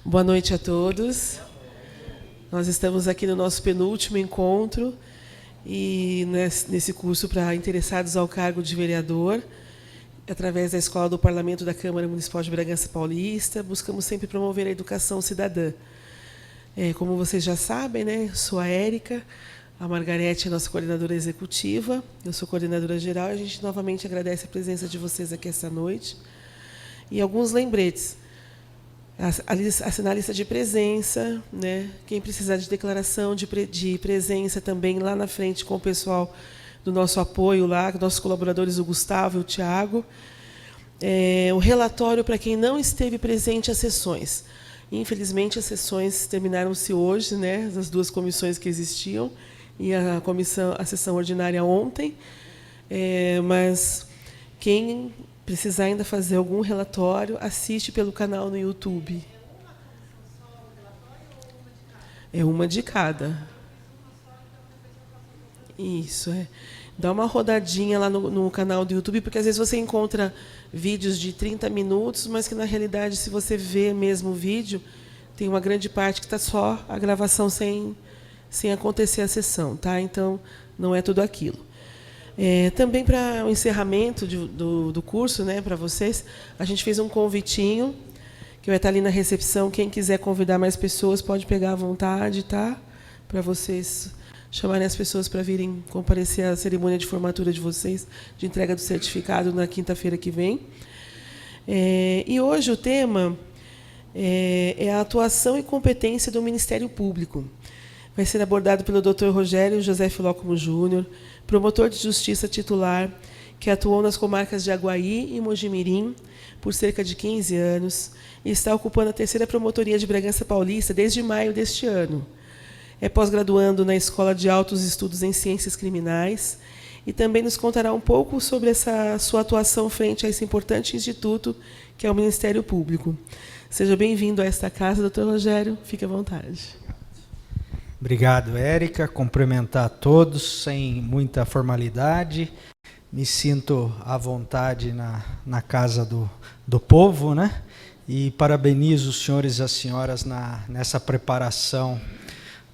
Boa noite a todos. Nós estamos aqui no nosso penúltimo encontro e nesse curso para interessados ao cargo de vereador, através da Escola do Parlamento da Câmara Municipal de Bragança Paulista, buscamos sempre promover a educação cidadã. Como vocês já sabem, né, eu sou a Érica, a Margarete é nossa coordenadora executiva, eu sou coordenadora geral, e a gente novamente agradece a presença de vocês aqui essa noite. E alguns lembretes. Assinar a lista de presença, né? Quem precisar de declaração de presença também lá na frente com o pessoal do nosso apoio lá, nossos colaboradores, o Gustavo e o Tiago. O relatório para quem não esteve presente às sessões. Infelizmente, as sessões terminaram-se hoje, né? As duas comissões que existiam, e a sessão ordinária ontem. Mas quem precisar ainda fazer algum relatório, assiste pelo canal no YouTube. É uma de cada. Isso, Dá uma rodadinha lá no canal do YouTube, porque às vezes você encontra vídeos de 30 minutos, mas que, na realidade, se você vê mesmo o vídeo, tem uma grande parte que está só a gravação sem acontecer a sessão, tá? Então, não é tudo aquilo. Também para o encerramento do curso, né, para vocês, a gente fez um convitinho, que vai estar ali na recepção. Quem quiser convidar mais pessoas, pode pegar à vontade, tá? Para vocês chamarem as pessoas para virem comparecer à cerimônia de formatura de vocês, de entrega do certificado na quinta-feira que vem. E hoje o tema é a atuação e competência do Ministério Público. Vai ser abordado pelo Dr. Rogério José Filócomo Júnior, promotor de justiça titular, que atuou nas comarcas de Aguaí e Mojimirim por cerca de 15 anos e está ocupando a 3ª Promotoria de Bragança Paulista desde maio deste ano. É pós-graduando na Escola de Altos Estudos em Ciências Criminais e também nos contará um pouco sobre essa sua atuação frente a esse importante instituto que é o Ministério Público. Seja bem-vindo a esta casa, doutor Rogério. Fique à vontade. Obrigado, Érica. Cumprimentar a todos sem muita formalidade. Me sinto à vontade na casa do povo, né? E parabenizo os senhores e as senhoras nessa preparação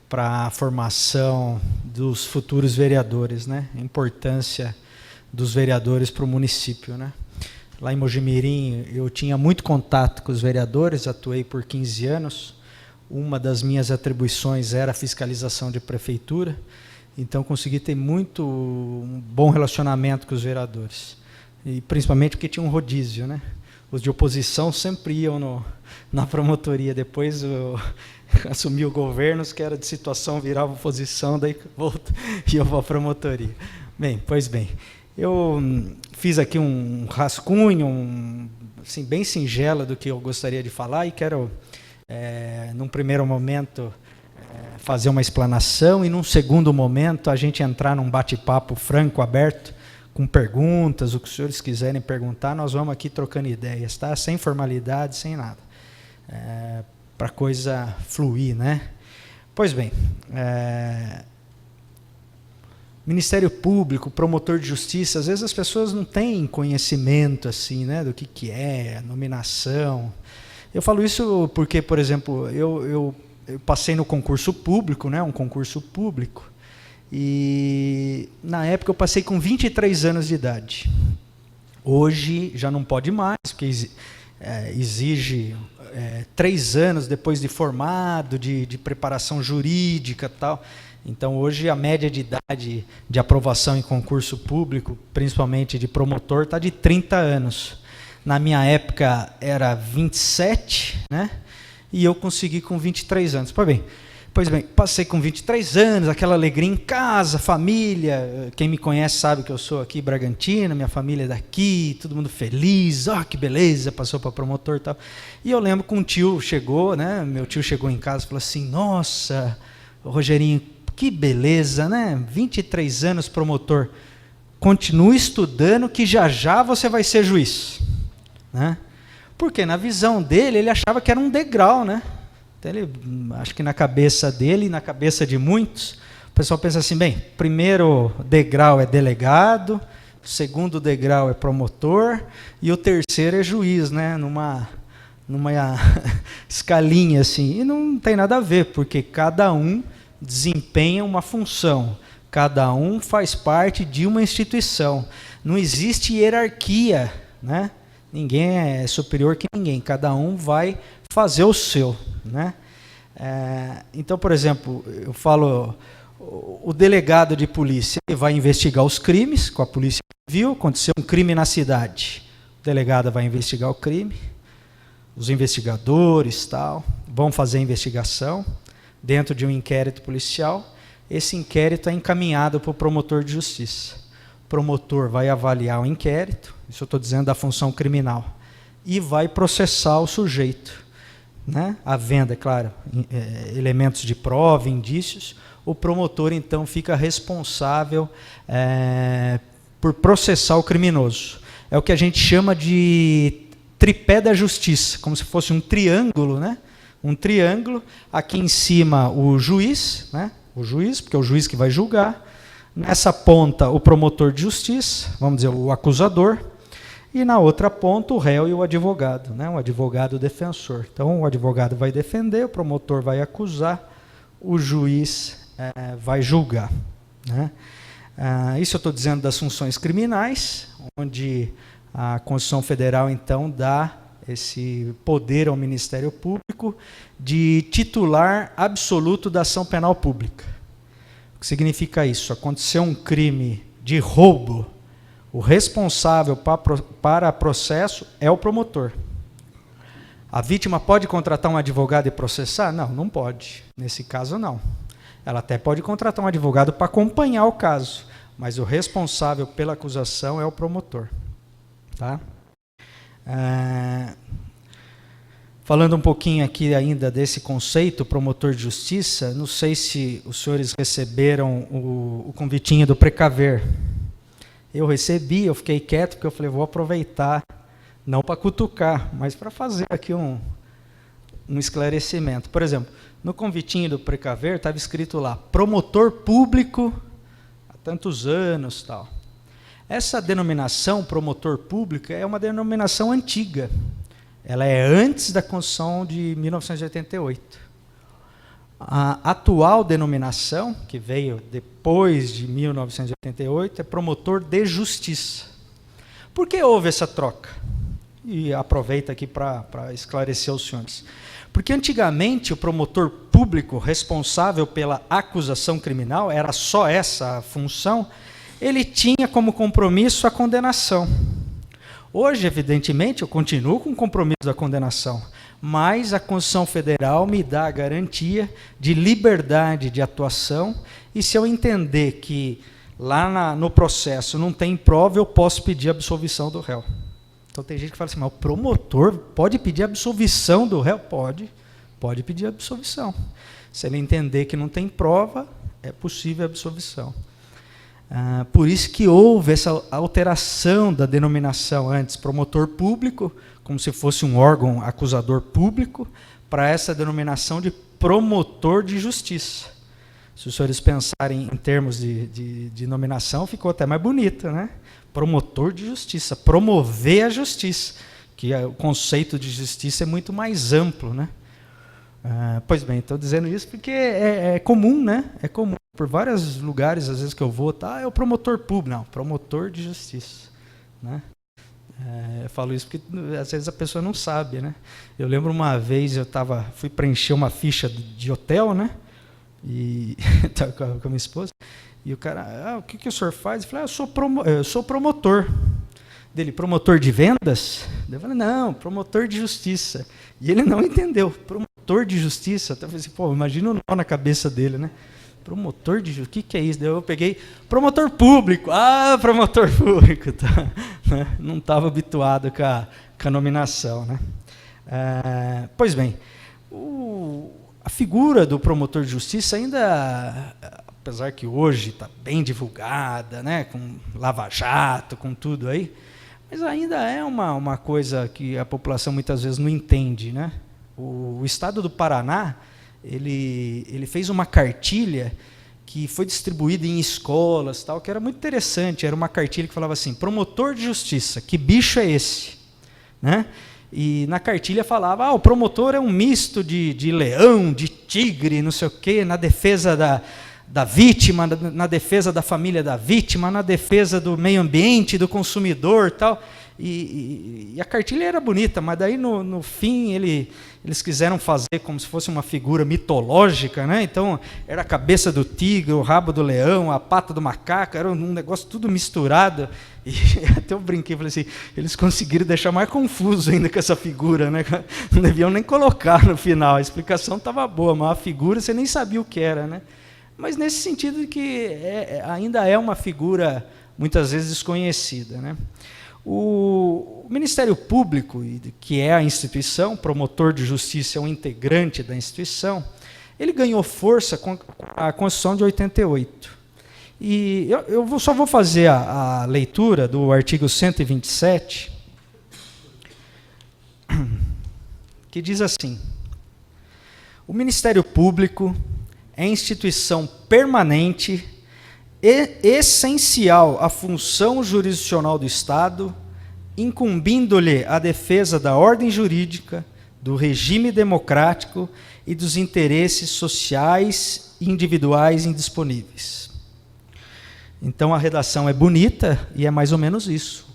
para a formação dos futuros vereadores, né? A importância dos vereadores para o município, né? Lá em Mojimirim, eu tinha muito contato com os vereadores, atuei por 15 anos. Uma das minhas atribuições era a fiscalização de prefeitura, então consegui ter um bom relacionamento com os vereadores. E principalmente porque tinha um rodízio, né? Os de oposição sempre iam na promotoria, depois assumi o governo, os que era de situação virava oposição, daí ia para a promotoria. Pois bem, eu fiz aqui um rascunho, assim, bem singelo do que eu gostaria de falar e quero, num primeiro momento, fazer uma explanação e, num segundo momento, a gente entrar num bate-papo franco, aberto, com perguntas, o que os senhores quiserem perguntar, nós vamos aqui trocando ideias, tá? Sem formalidade, sem nada. Para a coisa fluir, né? Pois bem, Ministério Público, promotor de justiça, às vezes as pessoas não têm conhecimento assim, né, do que é nominação. Eu falo isso porque, por exemplo, eu passei no concurso público, né, um concurso público, e na época eu passei com 23 anos de idade. Hoje já não pode mais, porque exige 3 anos depois de formado, de preparação jurídica e tal. Então, hoje, a média de idade de aprovação em concurso público, principalmente de promotor, está de 30 anos. Na minha época, era 27, né? E eu consegui com 23 anos. Pois bem, passei com 23 anos, aquela alegria em casa, família. Quem me conhece sabe que eu sou aqui Bragantina, minha família é daqui, todo mundo feliz, que beleza, passou para promotor e tal. E eu lembro que um tio chegou, né? Meu tio chegou em casa e falou assim: nossa, Rogerinho, que beleza, né? 23 anos promotor. Continue estudando que já você vai ser juiz, né? Porque na visão dele, ele achava que era um degrau, né? Então, acho que na cabeça dele e na cabeça de muitos, o pessoal pensa assim, primeiro degrau é delegado, o segundo degrau é promotor e o terceiro é juiz, né? numa escalinha assim, e não tem nada a ver, porque cada um desempenha uma função, cada um faz parte de uma instituição, não existe hierarquia, né? Ninguém é superior que ninguém, cada um vai fazer o seu, né? Então, por exemplo, eu falo, o delegado de polícia vai investigar os crimes com a polícia civil, aconteceu um crime na cidade, o delegado vai investigar o crime, os investigadores vão fazer a investigação dentro de um inquérito policial, esse inquérito é encaminhado para o promotor de justiça. O promotor vai avaliar o inquérito, isso eu estou dizendo da função criminal, e vai processar o sujeito, né? Havendo, é claro, elementos de prova, indícios, o promotor então fica responsável por processar o criminoso. É o que a gente chama de tripé da justiça, como se fosse um triângulo, né? Um triângulo, aqui em cima o juiz, né? O juiz, porque é o juiz que vai julgar, nessa ponta o promotor de justiça, vamos dizer, o acusador, e na outra ponta o réu e o advogado, né? O advogado defensor. Então o advogado vai defender, o promotor vai acusar, o juiz vai julgar, né? Isso eu estou dizendo das funções criminais, onde a Constituição Federal, então, dá esse poder ao Ministério Público de titular absoluto da ação penal pública. O que significa isso? Aconteceu um crime de roubo, o responsável para processo é o promotor. A vítima pode contratar um advogado e processar? Não, não pode. Nesse caso, não. Ela até pode contratar um advogado para acompanhar o caso, mas o responsável pela acusação é o promotor. Tá? Falando um pouquinho aqui ainda desse conceito, promotor de justiça, não sei se os senhores receberam o convitinho do Precaver. Eu recebi, eu fiquei quieto, porque eu falei, vou aproveitar, não para cutucar, mas para fazer aqui um esclarecimento. Por exemplo, no convitinho do Precaver estava escrito lá, promotor público há tantos anos, tal. Essa denominação, promotor público, é uma denominação antiga. Ela é antes da Constituição de 1988. A atual denominação, que veio depois de 1988, é promotor de justiça. Por que houve essa troca? E aproveito aqui para esclarecer aos senhores. Porque antigamente o promotor público responsável pela acusação criminal, era só essa a função, ele tinha como compromisso a condenação. Hoje, evidentemente, eu continuo com o compromisso da condenação, mas a Constituição Federal me dá a garantia de liberdade de atuação, e se eu entender que lá no processo não tem prova, eu posso pedir absolvição do réu. Então tem gente que fala assim, mas o promotor pode pedir absolvição do réu? Pode pedir absolvição. Se ele entender que não tem prova, é possível a absolvição. Por isso que houve essa alteração da denominação antes, promotor público, como se fosse um órgão acusador público, para essa denominação de promotor de justiça. Se os senhores pensarem em termos de nominação, ficou até mais bonita, né? Promotor de justiça, promover a justiça, que o conceito de justiça é muito mais amplo, né? Pois bem, estou dizendo isso porque é comum, né? É comum. Por vários lugares, às vezes que eu vou, é o promotor público. Não, promotor de justiça. Né? Eu falo isso porque às vezes a pessoa não sabe. Né? Eu lembro uma vez, fui preencher uma ficha de hotel, né? E estava com a minha esposa, e o cara, o que o senhor faz? Eu falei, eu sou promotor. Dele, promotor de vendas? Eu falei, não, promotor de justiça. E ele não entendeu, promotor de justiça. Até falei assim, imagina o nó na cabeça dele, né? Promotor de justiça, o que é isso? Daí eu peguei, promotor público. Promotor público. Tá, né? Não estava habituado com a nominação. Né? Pois bem, a figura do promotor de justiça ainda, apesar que hoje está bem divulgada, né? Com Lava Jato, com tudo aí, mas ainda é uma coisa que a população muitas vezes não entende. Né? O estado do Paraná, ele fez uma cartilha que foi distribuída em escolas, tal, que era muito interessante. Era uma cartilha que falava assim, promotor de justiça, que bicho é esse? Né? E na cartilha falava, o promotor é um misto de leão, de tigre, não sei o quê, na defesa da vítima, na defesa da família da vítima, na defesa do meio ambiente, do consumidor, tal. E a cartilha era bonita, mas daí no fim eles quiseram fazer como se fosse uma figura mitológica, né? Então era a cabeça do tigre, o rabo do leão, a pata do macaco, era um negócio tudo misturado. E até eu brinquei, falei assim, eles conseguiram deixar mais confuso ainda com essa figura, né? Não deviam nem colocar no final, a explicação estava boa, mas a figura você nem sabia o que era, né? Mas nesse sentido de que ainda é uma figura muitas vezes desconhecida, né? O Ministério Público, que é a instituição, promotor de justiça é um integrante da instituição, ele ganhou força com a Constituição de 88. E eu só vou fazer a leitura do artigo 127, que diz assim: o Ministério Público é instituição permanente e essencial à função jurisdicional do Estado, incumbindo-lhe a defesa da ordem jurídica, do regime democrático e dos interesses sociais e individuais indisponíveis. Então, a redação é bonita e é mais ou menos isso.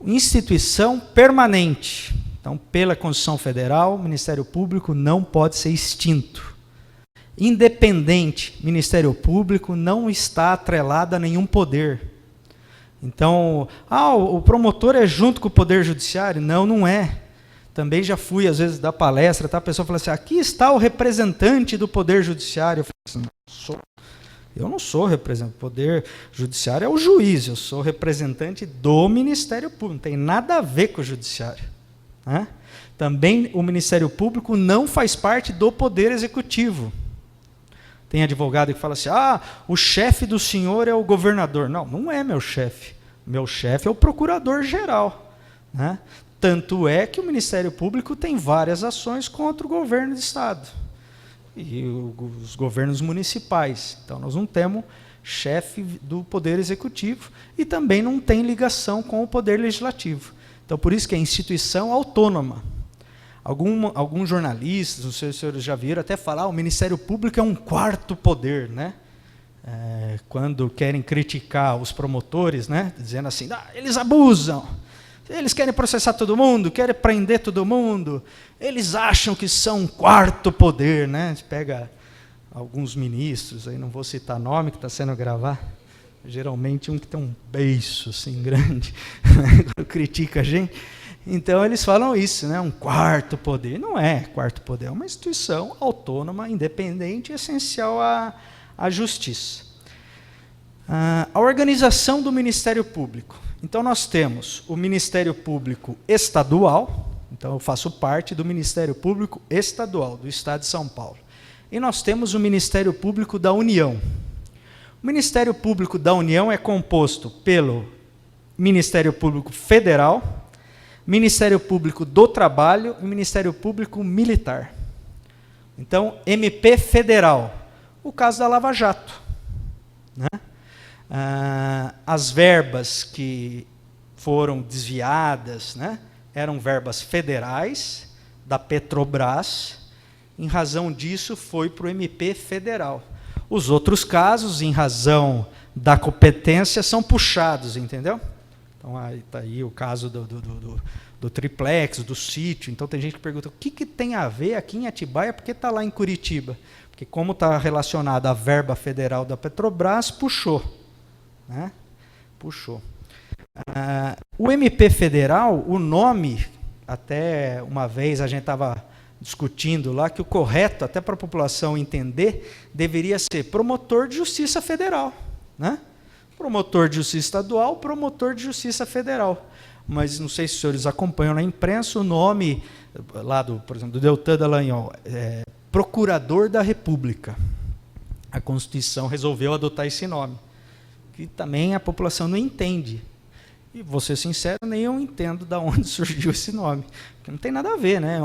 Instituição permanente. Então, pela Constituição Federal, o Ministério Público não pode ser extinto. Independente, Ministério Público não está atrelado a nenhum poder. Então, o promotor é junto com o Poder Judiciário? Não, não é. Também já fui, às vezes, dar palestra, tá? A pessoa fala assim, aqui está o representante do Poder Judiciário. Eu falo assim, eu não sou representante. O Poder Judiciário é o juiz, eu sou representante do Ministério Público, não tem nada a ver com o Judiciário. Né? Também o Ministério Público não faz parte do Poder Executivo. Tem advogado que fala assim, o chefe do senhor é o governador. Não, não é meu chefe. Meu chefe é o procurador-geral. Né? Tanto é que o Ministério Público tem várias ações contra o governo do Estado. E os governos municipais. Então, nós não temos chefe do Poder Executivo e também não tem ligação com o Poder Legislativo. Então, por isso que é instituição autônoma. Alguns jornalistas, não sei se os senhores já viram, até falar o Ministério Público é um quarto poder, né? Quando querem criticar os promotores, né? Dizendo assim, eles abusam, eles querem processar todo mundo, querem prender todo mundo, eles acham que são um quarto poder, né? A gente pega alguns ministros, aí não vou citar nome, que está sendo gravado, geralmente um que tem um beiço assim grande, critica a gente. Então, eles falam isso, né? Um quarto poder. Não é quarto poder, é uma instituição autônoma, independente e essencial à justiça. A organização do Ministério Público. Então, nós temos o Ministério Público Estadual, então eu faço parte do Ministério Público Estadual, do Estado de São Paulo. E nós temos o Ministério Público da União. O Ministério Público da União é composto pelo Ministério Público Federal, Ministério Público do Trabalho e Ministério Público Militar. Então, MP Federal, o caso da Lava Jato. Né? As verbas que foram desviadas, né, eram verbas federais, da Petrobras, em razão disso foi para o MP Federal. Os outros casos, em razão da competência, são puxados, entendeu? Então, está aí o caso do triplex, do sítio. Então, tem gente que pergunta, o que tem a ver aqui em Atibaia, porque está lá em Curitiba? Porque como está relacionado à verba federal da Petrobras, puxou. Né? Puxou. O MP Federal, o nome, até uma vez a gente estava discutindo lá, que o correto, até para a população entender, deveria ser promotor de justiça federal. Né? Promotor de justiça estadual, promotor de justiça federal. Mas não sei se os senhores acompanham na imprensa, o nome, lá por exemplo, do Deltan Dallagnol, Procurador da República. A Constituição resolveu adotar esse nome, que também a população não entende. E, vou ser sincero, nem eu entendo de onde surgiu esse nome, porque não tem nada a ver, né?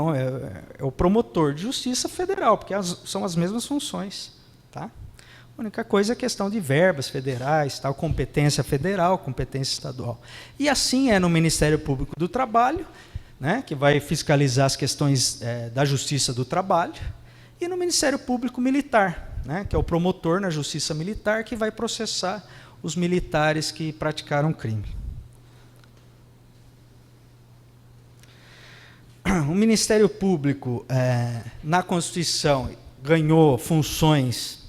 É o promotor de justiça federal, porque são as mesmas funções. Tá? A única coisa é a questão de verbas federais, tal, competência federal, competência estadual. E assim é no Ministério Público do Trabalho, né, que vai fiscalizar as questões da Justiça do Trabalho, e no Ministério Público Militar, né, que é o promotor na Justiça Militar que vai processar os militares que praticaram crime. O Ministério Público, na Constituição, ganhou funções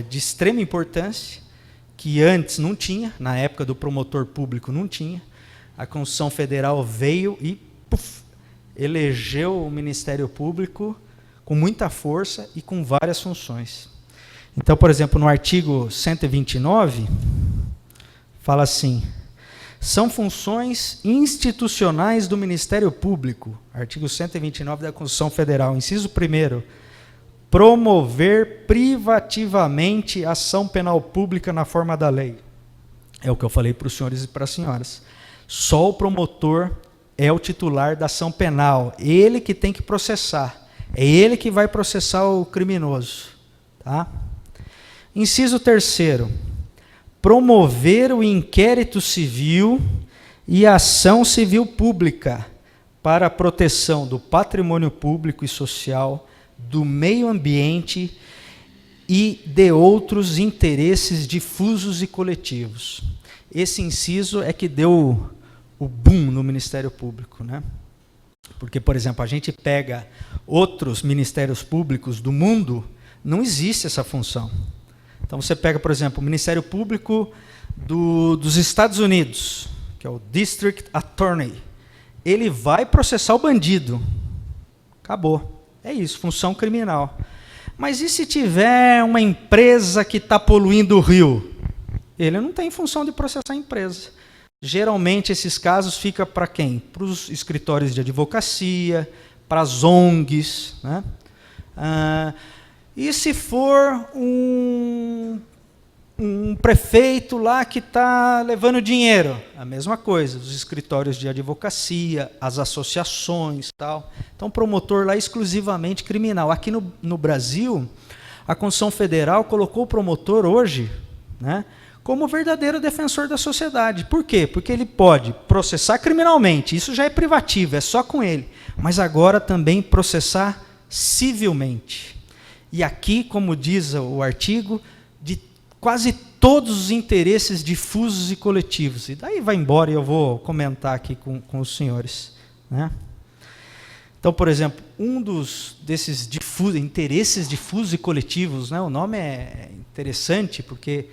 de extrema importância, que antes não tinha, na época do promotor público não tinha. A Constituição Federal veio e elegeu o Ministério Público com muita força e com várias funções. Então, por exemplo, no artigo 129, fala assim: são funções institucionais do Ministério Público, artigo 129 da Constituição Federal, inciso 1º, promover privativamente ação penal pública na forma da lei. É o que eu falei para os senhores e para as senhoras. Só o promotor é o titular da ação penal, ele que tem que processar, é ele que vai processar o criminoso. Tá? Inciso 3º, promover o inquérito civil e a ação civil pública para a proteção do patrimônio público e social, do meio ambiente e de outros interesses difusos e coletivos. Esse inciso é que deu o boom no Ministério Público, né? Porque, por exemplo, a gente pega outros ministérios públicos do mundo, não existe essa função. Então você pega, por exemplo, o Ministério Público dos Estados Unidos, que é o District Attorney. Ele vai processar o bandido. Acabou. É isso, função criminal. Mas e se tiver uma empresa que está poluindo o rio? Ele não tem função de processar a empresa. Geralmente esses casos ficam para quem? Para os escritórios de advocacia, para as ONGs, né? E se for um prefeito lá que está levando dinheiro? A mesma coisa, os escritórios de advocacia, as associações, tal. Então, promotor lá exclusivamente criminal. Aqui no Brasil, a Constituição Federal colocou o promotor hoje, né, como verdadeiro defensor da sociedade. Por quê? Porque ele pode processar criminalmente, isso já é privativo, é só com ele, mas agora também processar civilmente. E aqui, como diz o artigo, de quase todos os interesses difusos e coletivos. E daí vai embora e eu vou comentar aqui com os senhores, né? Então, por exemplo, um desses interesses difusos e coletivos, né, o nome é interessante porque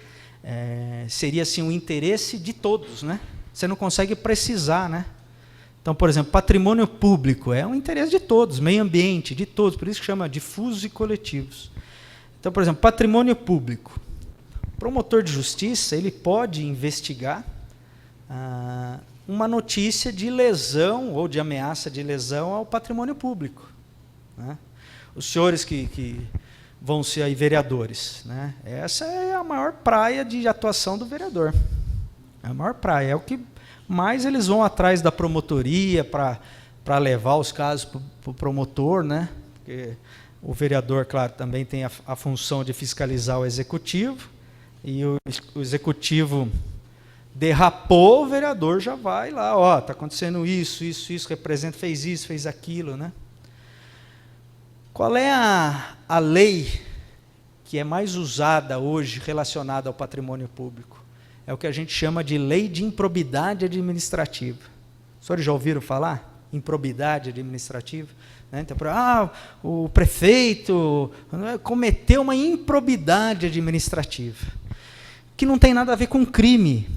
seria assim, um interesse de todos, né? Você não consegue precisar, né? Então, por exemplo, patrimônio público é um interesse de todos, meio ambiente, de todos, por isso que chama difusos e coletivos. Então, por exemplo, patrimônio público. O promotor de justiça, ele pode investigar uma notícia de lesão ou de ameaça de lesão ao patrimônio público, né? Os senhores que vão ser aí vereadores, né? Essa é a maior praia de atuação do vereador. É a maior praia, é o que mais eles vão atrás da promotoria para levar os casos para o promotor, né? Porque o vereador, claro, também tem a função de fiscalizar o executivo, e o executivo derrapou, o vereador já vai lá, ó, está acontecendo isso, representa, fez isso, fez aquilo, né? Qual é a lei que é mais usada hoje relacionada ao patrimônio público? É o que a gente chama de lei de improbidade administrativa. Os senhores já ouviram falar? Improbidade administrativa? Né? Então, o prefeito cometeu uma improbidade administrativa, que não tem nada a ver com crime.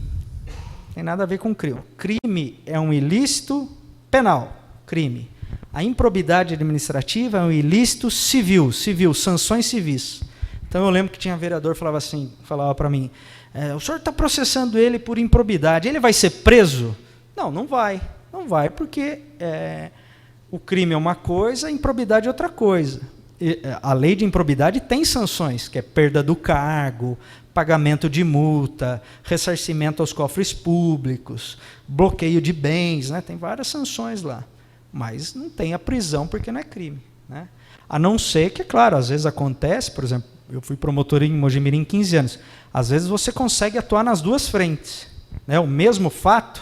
Tem nada a ver com crime. Crime é um ilícito penal, crime. A improbidade administrativa é um ilícito civil, sanções civis. Então eu lembro que tinha vereador que falava para mim, o senhor está processando ele por improbidade, ele vai ser preso? Não vai. Não vai, porque o crime é uma coisa, a improbidade é outra coisa. A lei de improbidade tem sanções, que é perda do cargo, pagamento de multa, ressarcimento aos cofres públicos, bloqueio de bens, né? Tem várias sanções lá. Mas não tem a prisão porque não é crime, né? A não ser que, claro, às vezes acontece, por exemplo, eu fui promotor em Mojimirim 15 anos, às vezes você consegue atuar nas duas frentes, né? O mesmo fato,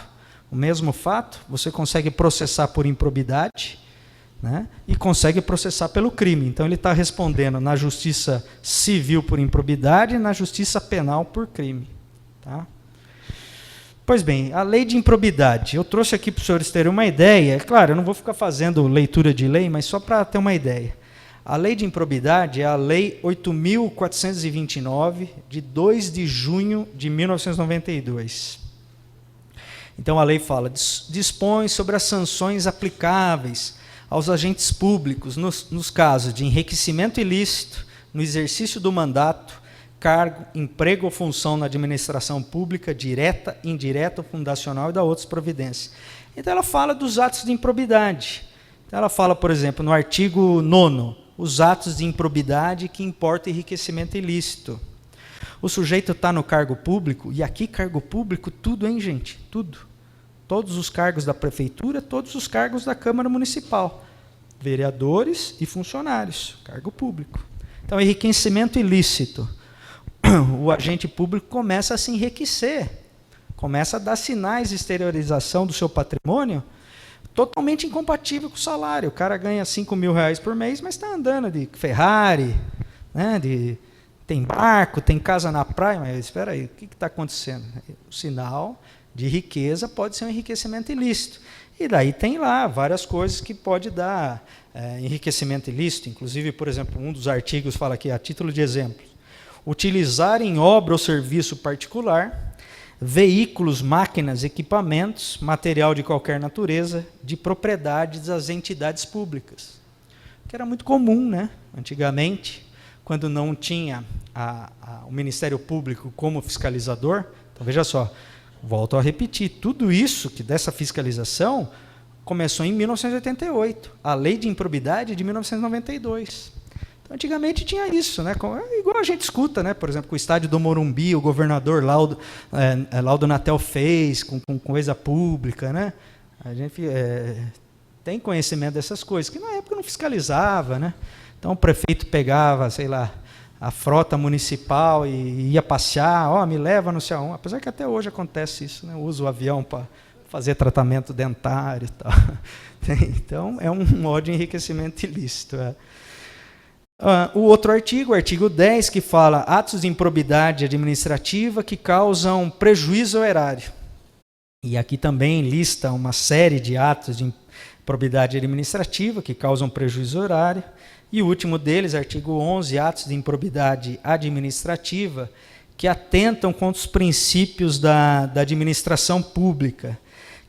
o mesmo fato, você consegue processar por improbidade, né? E consegue processar pelo crime. Então ele está respondendo na justiça civil por improbidade e na justiça penal por crime. Tá? Pois bem, a lei de improbidade. Eu trouxe aqui para os senhores terem uma ideia. É claro, eu não vou ficar fazendo leitura de lei, mas só para ter uma ideia. A lei de improbidade é a Lei 8.429, de 2 de junho de 1992. Então a lei fala, dispõe sobre as sanções aplicáveis aos agentes públicos nos casos de enriquecimento ilícito, no exercício do mandato, cargo, emprego ou função na administração pública, direta, indireta, fundacional e da outras providências. Então ela fala dos atos de improbidade. Então ela fala, por exemplo, no artigo 9º, os atos de improbidade que importam enriquecimento ilícito. O sujeito está no cargo público, e aqui cargo público, tudo, hein, gente? Tudo. Todos os cargos da prefeitura, todos os cargos da Câmara Municipal. Vereadores e funcionários, cargo público. Então, enriquecimento ilícito. O agente público começa a se enriquecer, começa a dar sinais de exteriorização do seu patrimônio totalmente incompatível com o salário. O cara ganha R$5.000 por mês, mas está andando de Ferrari, né, tem barco, tem casa na praia, mas espera aí, o que está acontecendo? O sinal de riqueza pode ser um enriquecimento ilícito. E daí tem lá várias coisas que pode dar enriquecimento ilícito. Inclusive, por exemplo, um dos artigos fala aqui, a título de exemplo, utilizar em obra ou serviço particular veículos, máquinas, equipamentos, material de qualquer natureza, de propriedade das entidades públicas. Que era muito comum, né? Antigamente, quando não tinha o Ministério Público como fiscalizador. Então, veja só, volto a repetir, tudo isso que dessa fiscalização começou em 1988. A Lei de Improbidade é de 1992. Então, antigamente tinha isso, né? Igual a gente escuta, né? Por exemplo, com o estádio do Morumbi, o governador Laudo Natel fez com coisa pública, né? A gente tem conhecimento dessas coisas, que na época não fiscalizava, né? Então o prefeito pegava, sei lá, a frota municipal e ia passear, me leva não sei aonde. Apesar que até hoje acontece isso, né? Usa o avião para fazer tratamento dentário e tal. Então é um modo de enriquecimento ilícito. O outro artigo, o artigo 10, que fala atos de improbidade administrativa que causam prejuízo ao erário. E aqui também lista uma série de atos de improbidade administrativa que causam prejuízo ao erário. E o último deles, artigo 11, atos de improbidade administrativa que atentam contra os princípios da administração pública,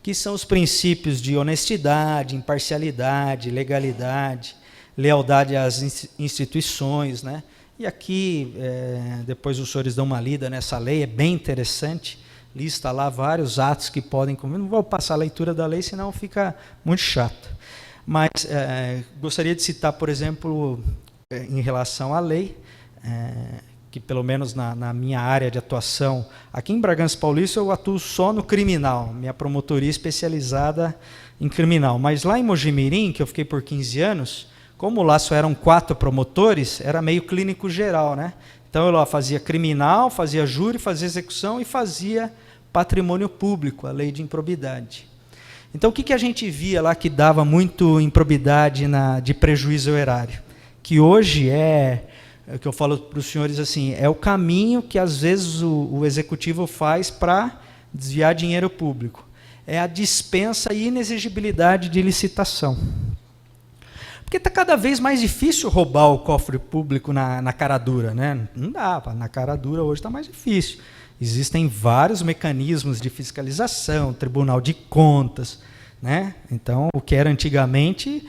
que são os princípios de honestidade, imparcialidade, legalidade, lealdade às instituições, né? E aqui, depois os senhores dão uma lida nessa lei, é bem interessante, lista lá vários atos que podem... Não vou passar a leitura da lei, senão fica muito chato. Mas gostaria de citar, por exemplo, em relação à lei, que pelo menos na minha área de atuação, aqui em Bragança Paulista eu atuo só no criminal, minha promotoria especializada em criminal. Mas lá em Mojimirim, que eu fiquei por 15 anos... Como lá só eram 4 promotores, era meio clínico geral, né? Então eu lá fazia criminal, fazia júri, fazia execução e fazia patrimônio público, a lei de improbidade. Então o que a gente via lá que dava muito improbidade de prejuízo ao erário? Que hoje é o que eu falo para os senhores assim, é o caminho que às vezes o executivo faz para desviar dinheiro público. É a dispensa e inexigibilidade de licitação. Porque está cada vez mais difícil roubar o cofre público na cara dura, né? Não dá, na cara dura hoje está mais difícil. Existem vários mecanismos de fiscalização, Tribunal de Contas, né? Então, o que era antigamente,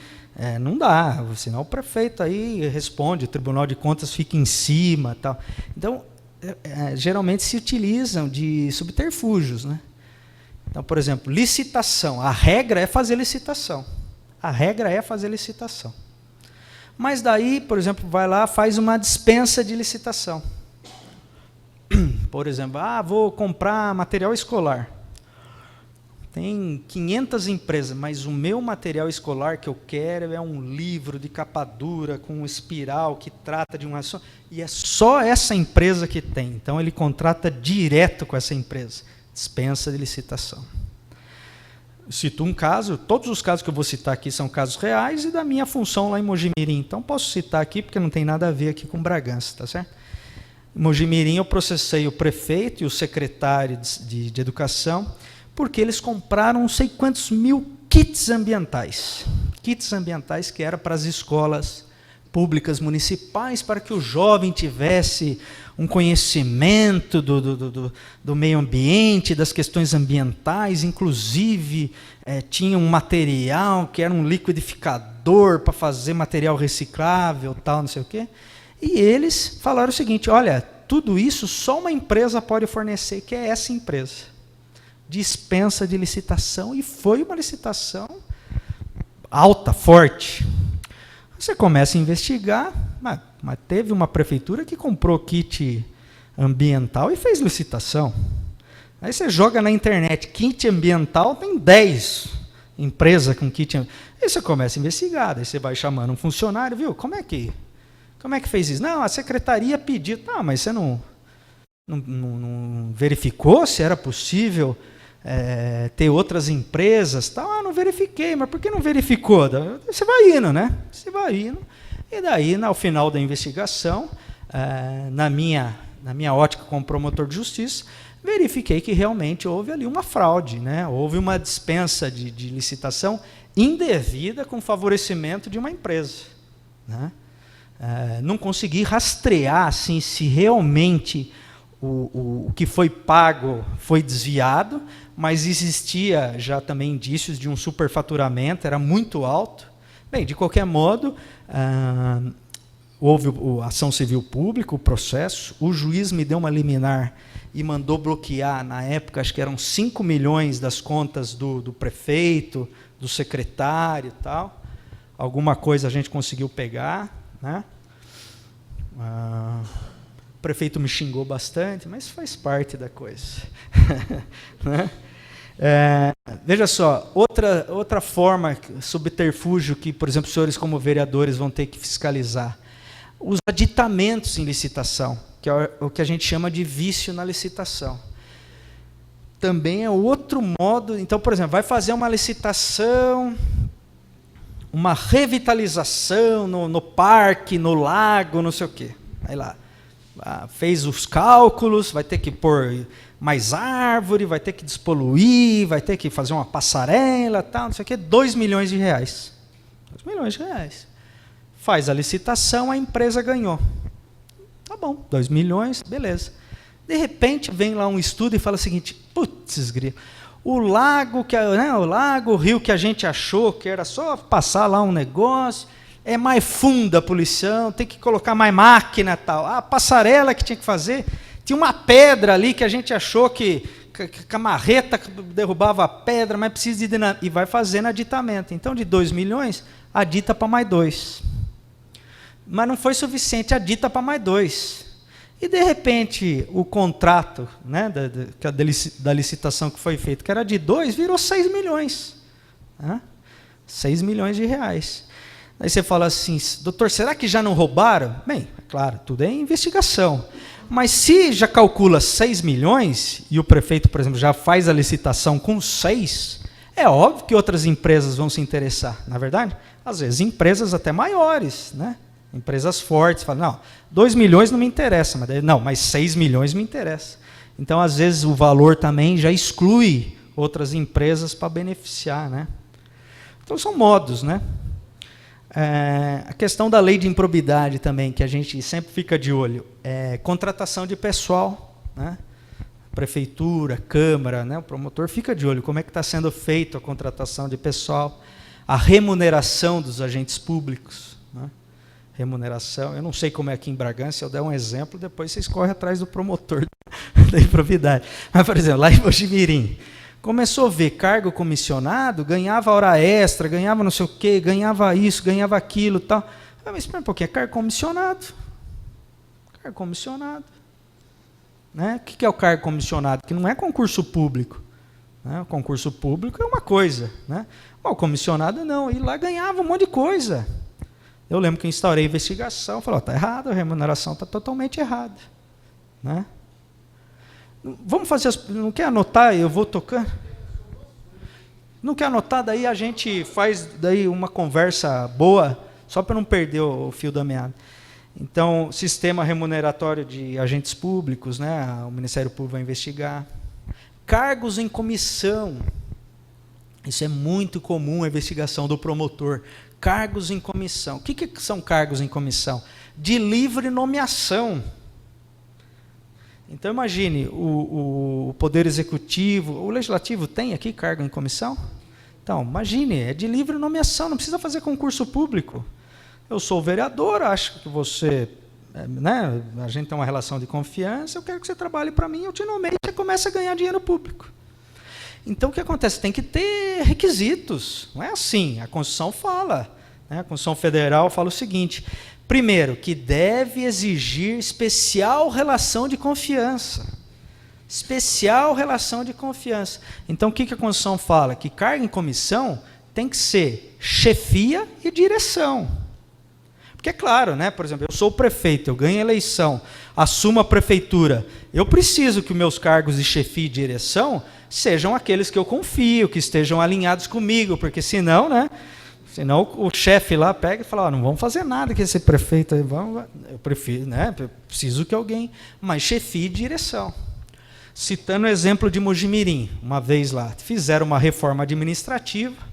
não dá, senão o prefeito aí responde, o Tribunal de Contas fica em cima. Tal. Então, geralmente se utilizam de subterfúgios, né? Então, por exemplo, licitação, a regra é fazer licitação. A regra é fazer licitação. Mas daí, por exemplo, vai lá, faz uma dispensa de licitação. Por exemplo, vou comprar material escolar. Tem 500 empresas, mas o meu material escolar que eu quero é um livro de capa dura com um espiral que trata de um assunto. E é só essa empresa que tem. Então, ele contrata direto com essa empresa. Dispensa de licitação. cito um caso, todos os casos que eu vou citar aqui são casos reais e da minha função lá em Mojimirim. Então, posso citar aqui porque não tem nada a ver aqui com Bragança, tá certo? Em Mojimirim, eu processei o prefeito e o secretário de Educação porque eles compraram não sei quantos mil kits ambientais. Kits ambientais que era para as escolas públicas municipais, para que o jovem tivesse um conhecimento do meio ambiente, das questões ambientais, inclusive tinha um material que era um liquidificador para fazer material reciclável, tal, não sei o quê. E eles falaram o seguinte, olha, tudo isso só uma empresa pode fornecer, que é essa empresa. Dispensa de licitação, e foi uma licitação alta, forte. Você começa a investigar, mas teve uma prefeitura que comprou kit ambiental e fez licitação. Aí você joga na internet, kit ambiental, tem 10 empresas com kit ambiental. Aí você começa a investigar, aí você vai chamando um funcionário, viu, como é que fez isso? Não, a secretaria pediu. Não, mas você não verificou se era possível ter outras empresas? Tal? Não verifiquei, mas por que não verificou? Você vai indo, né? Você vai indo. E daí, ao final da investigação, na minha ótica como promotor de justiça, verifiquei que realmente houve ali uma fraude, né? Houve uma dispensa de licitação indevida com favorecimento de uma empresa, né? Não consegui rastrear assim, se realmente o que foi pago foi desviado, mas existia já também indícios de um superfaturamento, era muito alto. Bem, de qualquer modo, houve a ação civil pública, o processo, o juiz me deu uma liminar e mandou bloquear, na época, acho que eram 5 milhões das contas do prefeito, do secretário e tal. Alguma coisa a gente conseguiu pegar, né? O prefeito me xingou bastante, mas faz parte da coisa. Né? Veja só, outra forma, subterfúgio que, por exemplo, os senhores como vereadores vão ter que fiscalizar. Os aditamentos em licitação, que é o que a gente chama de vício na licitação. Também é outro modo. Então, por exemplo, vai fazer uma licitação, uma revitalização no parque, no lago, não sei o quê. Aí lá, fez os cálculos, vai ter que pôr mais árvore, vai ter que despoluir, vai ter que fazer uma passarela, tal, não sei o quê, 2 milhões de reais. 2 milhões de reais. Faz a licitação, a empresa ganhou. Tá bom, 2 milhões, beleza. De repente, vem lá um estudo e fala o seguinte, putz, grilo, o lago, o rio que a gente achou que era só passar lá um negócio, é mais funda a poluição, tem que colocar mais máquina e tal. A passarela que tinha que fazer, tinha uma pedra ali que a gente achou que a marreta derrubava a pedra, mas precisa de dinamite. E vai fazendo aditamento. Então, de 2 milhões, adita para mais 2. Mas não foi suficiente, adita para mais 2. E, de repente, o contrato, né, da licitação que foi feita, que era de 2, virou 6 milhões. Né? 6 milhões de reais. Aí você fala assim, doutor, será que já não roubaram? Bem, é claro, tudo é investigação. Mas se já calcula 6 milhões, e o prefeito, por exemplo, já faz a licitação com 6, é óbvio que outras empresas vão se interessar, não é verdade? Às vezes empresas até maiores, né? Empresas fortes, falam, não, 2 milhões não me interessa, mas 6 milhões me interessa. Então, às vezes, o valor também já exclui outras empresas para beneficiar, né? Então, são modos, né? A questão da lei de improbidade também, que a gente sempre fica de olho, contratação de pessoal, né? Prefeitura, Câmara, né? O promotor fica de olho como é que está sendo feita a contratação de pessoal, a remuneração dos agentes públicos, né? Remuneração, eu não sei como é aqui em Bragança, se eu der um exemplo, depois vocês correm atrás do promotor da improbidade. Mas, por exemplo, lá em Mojimirim, começou a ver cargo comissionado, ganhava hora extra, ganhava não sei o quê, ganhava isso, ganhava aquilo e tal. Mas espera um pouquinho, é cargo comissionado. Cargo comissionado. Né? O que é o cargo comissionado? Que não é concurso público. Né? O concurso público é uma coisa. Né? O comissionado não, e lá ganhava um monte de coisa. Eu lembro que eu instaurei a investigação, falei, está errado, a remuneração está totalmente errada. Né? Vamos fazer, não quer anotar, eu vou tocando? Não quer anotar? Daí a gente faz daí uma conversa boa, só para não perder o fio da meada. Então, sistema remuneratório de agentes públicos, né? O Ministério Público vai investigar. Cargos em comissão. Isso é muito comum, a investigação do promotor. Cargos em comissão. O que são cargos em comissão? De livre nomeação. Então, imagine, o Poder Executivo, o Legislativo tem aqui cargo em comissão? Então, imagine, é de livre nomeação, não precisa fazer concurso público. Eu sou vereador, acho que você, né, a gente tem uma relação de confiança, eu quero que você trabalhe para mim, eu te nomeio e você começa a ganhar dinheiro público. Então, o que acontece? Tem que ter requisitos, não é assim, a Constituição fala, né, a Constituição Federal fala o seguinte: primeiro, que deve exigir especial relação de confiança. Especial relação de confiança. Então, o que a Constituição fala? Que cargo em comissão tem que ser chefia e direção. Porque é claro, né? Por exemplo, eu sou o prefeito, eu ganho a eleição, assumo a prefeitura. Eu preciso que os meus cargos de chefia e direção sejam aqueles que eu confio, que estejam alinhados comigo, porque senão, né? Senão o chefe lá pega e fala, não vamos fazer nada com esse prefeito aí, eu prefiro, né? Eu preciso que alguém, mas chefia e direção. Citando o exemplo de Mojimirim, uma vez lá, fizeram uma reforma administrativa,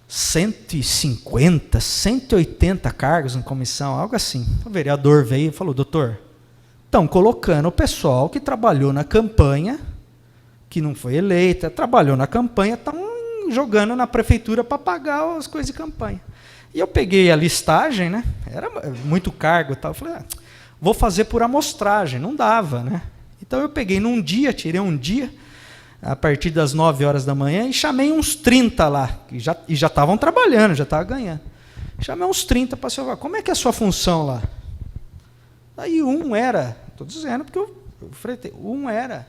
150, 180 cargos em comissão, algo assim. O vereador veio e falou, doutor, estão colocando o pessoal que trabalhou na campanha, que não foi eleita, trabalhou na campanha, estão jogando na prefeitura para pagar as coisas de campanha. E eu peguei a listagem, né? Era muito cargo e tal. Eu falei, vou fazer por amostragem, não dava, né? Então eu peguei num dia, tirei um dia, a partir das 9 horas da manhã, e chamei uns 30 lá, que já estavam trabalhando, já estavam ganhando. Chamei uns 30 para falar, como é que é a sua função lá? Aí um era, estou dizendo porque eu fretei, um era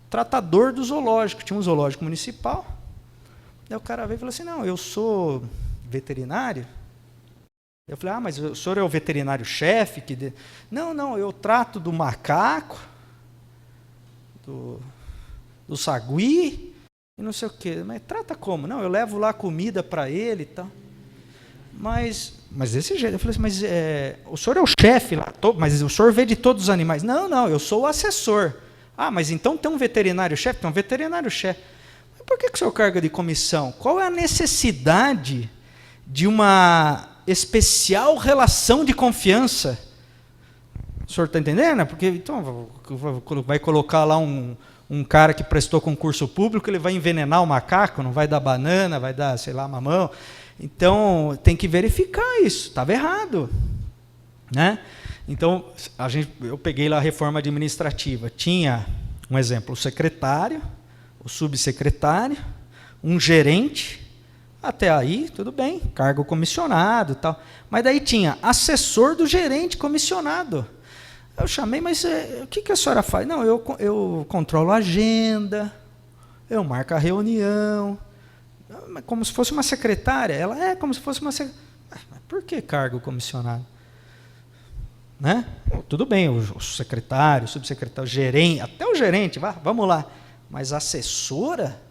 tratador do zoológico, tinha um zoológico municipal. Daí o cara veio e falou assim, não, eu sou veterinário. Eu falei, mas o senhor é o veterinário-chefe? Não, eu trato do macaco, do sagui, e não sei o quê. Mas trata como? Não, eu levo lá comida para ele e tal. Mas desse jeito. Eu falei assim, mas o senhor é o chefe lá, mas o senhor vê de todos os animais. Não, eu sou o assessor. Mas então tem um veterinário-chefe? Tem um veterinário-chefe. Por que o senhor carga de comissão? Qual é a necessidade de uma especial relação de confiança? O senhor está entendendo? Porque então vai colocar lá um cara que prestou concurso público, ele vai envenenar o macaco, não vai dar banana, vai dar, sei lá, mamão. Então, tem que verificar isso, estava errado. Né? Então, eu peguei lá a reforma administrativa. Tinha, um exemplo, o secretário, o subsecretário, um gerente, até aí, tudo bem, cargo comissionado e tal. Mas daí tinha assessor do gerente comissionado. Eu chamei, mas o que a senhora faz? Não, eu controlo a agenda, eu marco a reunião, como se fosse uma secretária. Ela como se fosse uma secretária. Mas por que cargo comissionado? Né? Tudo bem, o secretário, o subsecretário, o gerente, até o gerente, vamos lá. Mas a assessora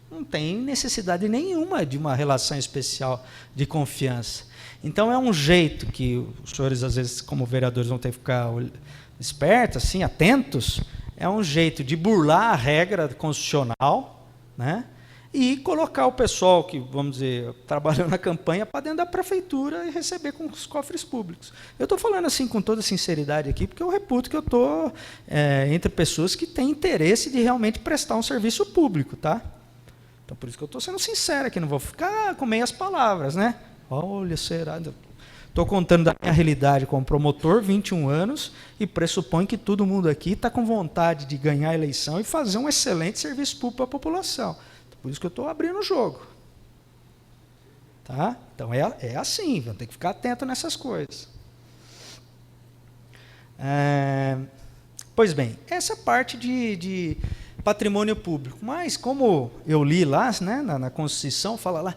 não tem necessidade nenhuma de uma relação especial de confiança. Então, é um jeito que os senhores, às vezes, como vereadores, vão ter que ficar espertos, assim, atentos, é um jeito de burlar a regra constitucional, né? E colocar o pessoal que, vamos dizer, trabalhou na campanha para dentro da prefeitura e receber com os cofres públicos. Eu estou falando assim com toda sinceridade aqui, porque eu reputo que eu estou entre pessoas que têm interesse de realmente prestar um serviço público, tá? Então, por isso que eu estou sendo sincero aqui, não vou ficar com meias palavras, né? Olha, será... Estou contando da minha realidade como promotor, 21 anos, e pressuponho que todo mundo aqui está com vontade de ganhar a eleição e fazer um excelente serviço público para a população. Por isso que eu estou abrindo o jogo. Tá? Então, é assim, vamos ter que ficar atento nessas coisas. Pois bem, essa parte de patrimônio público. Mas, como eu li lá, né, na Constituição, fala lá,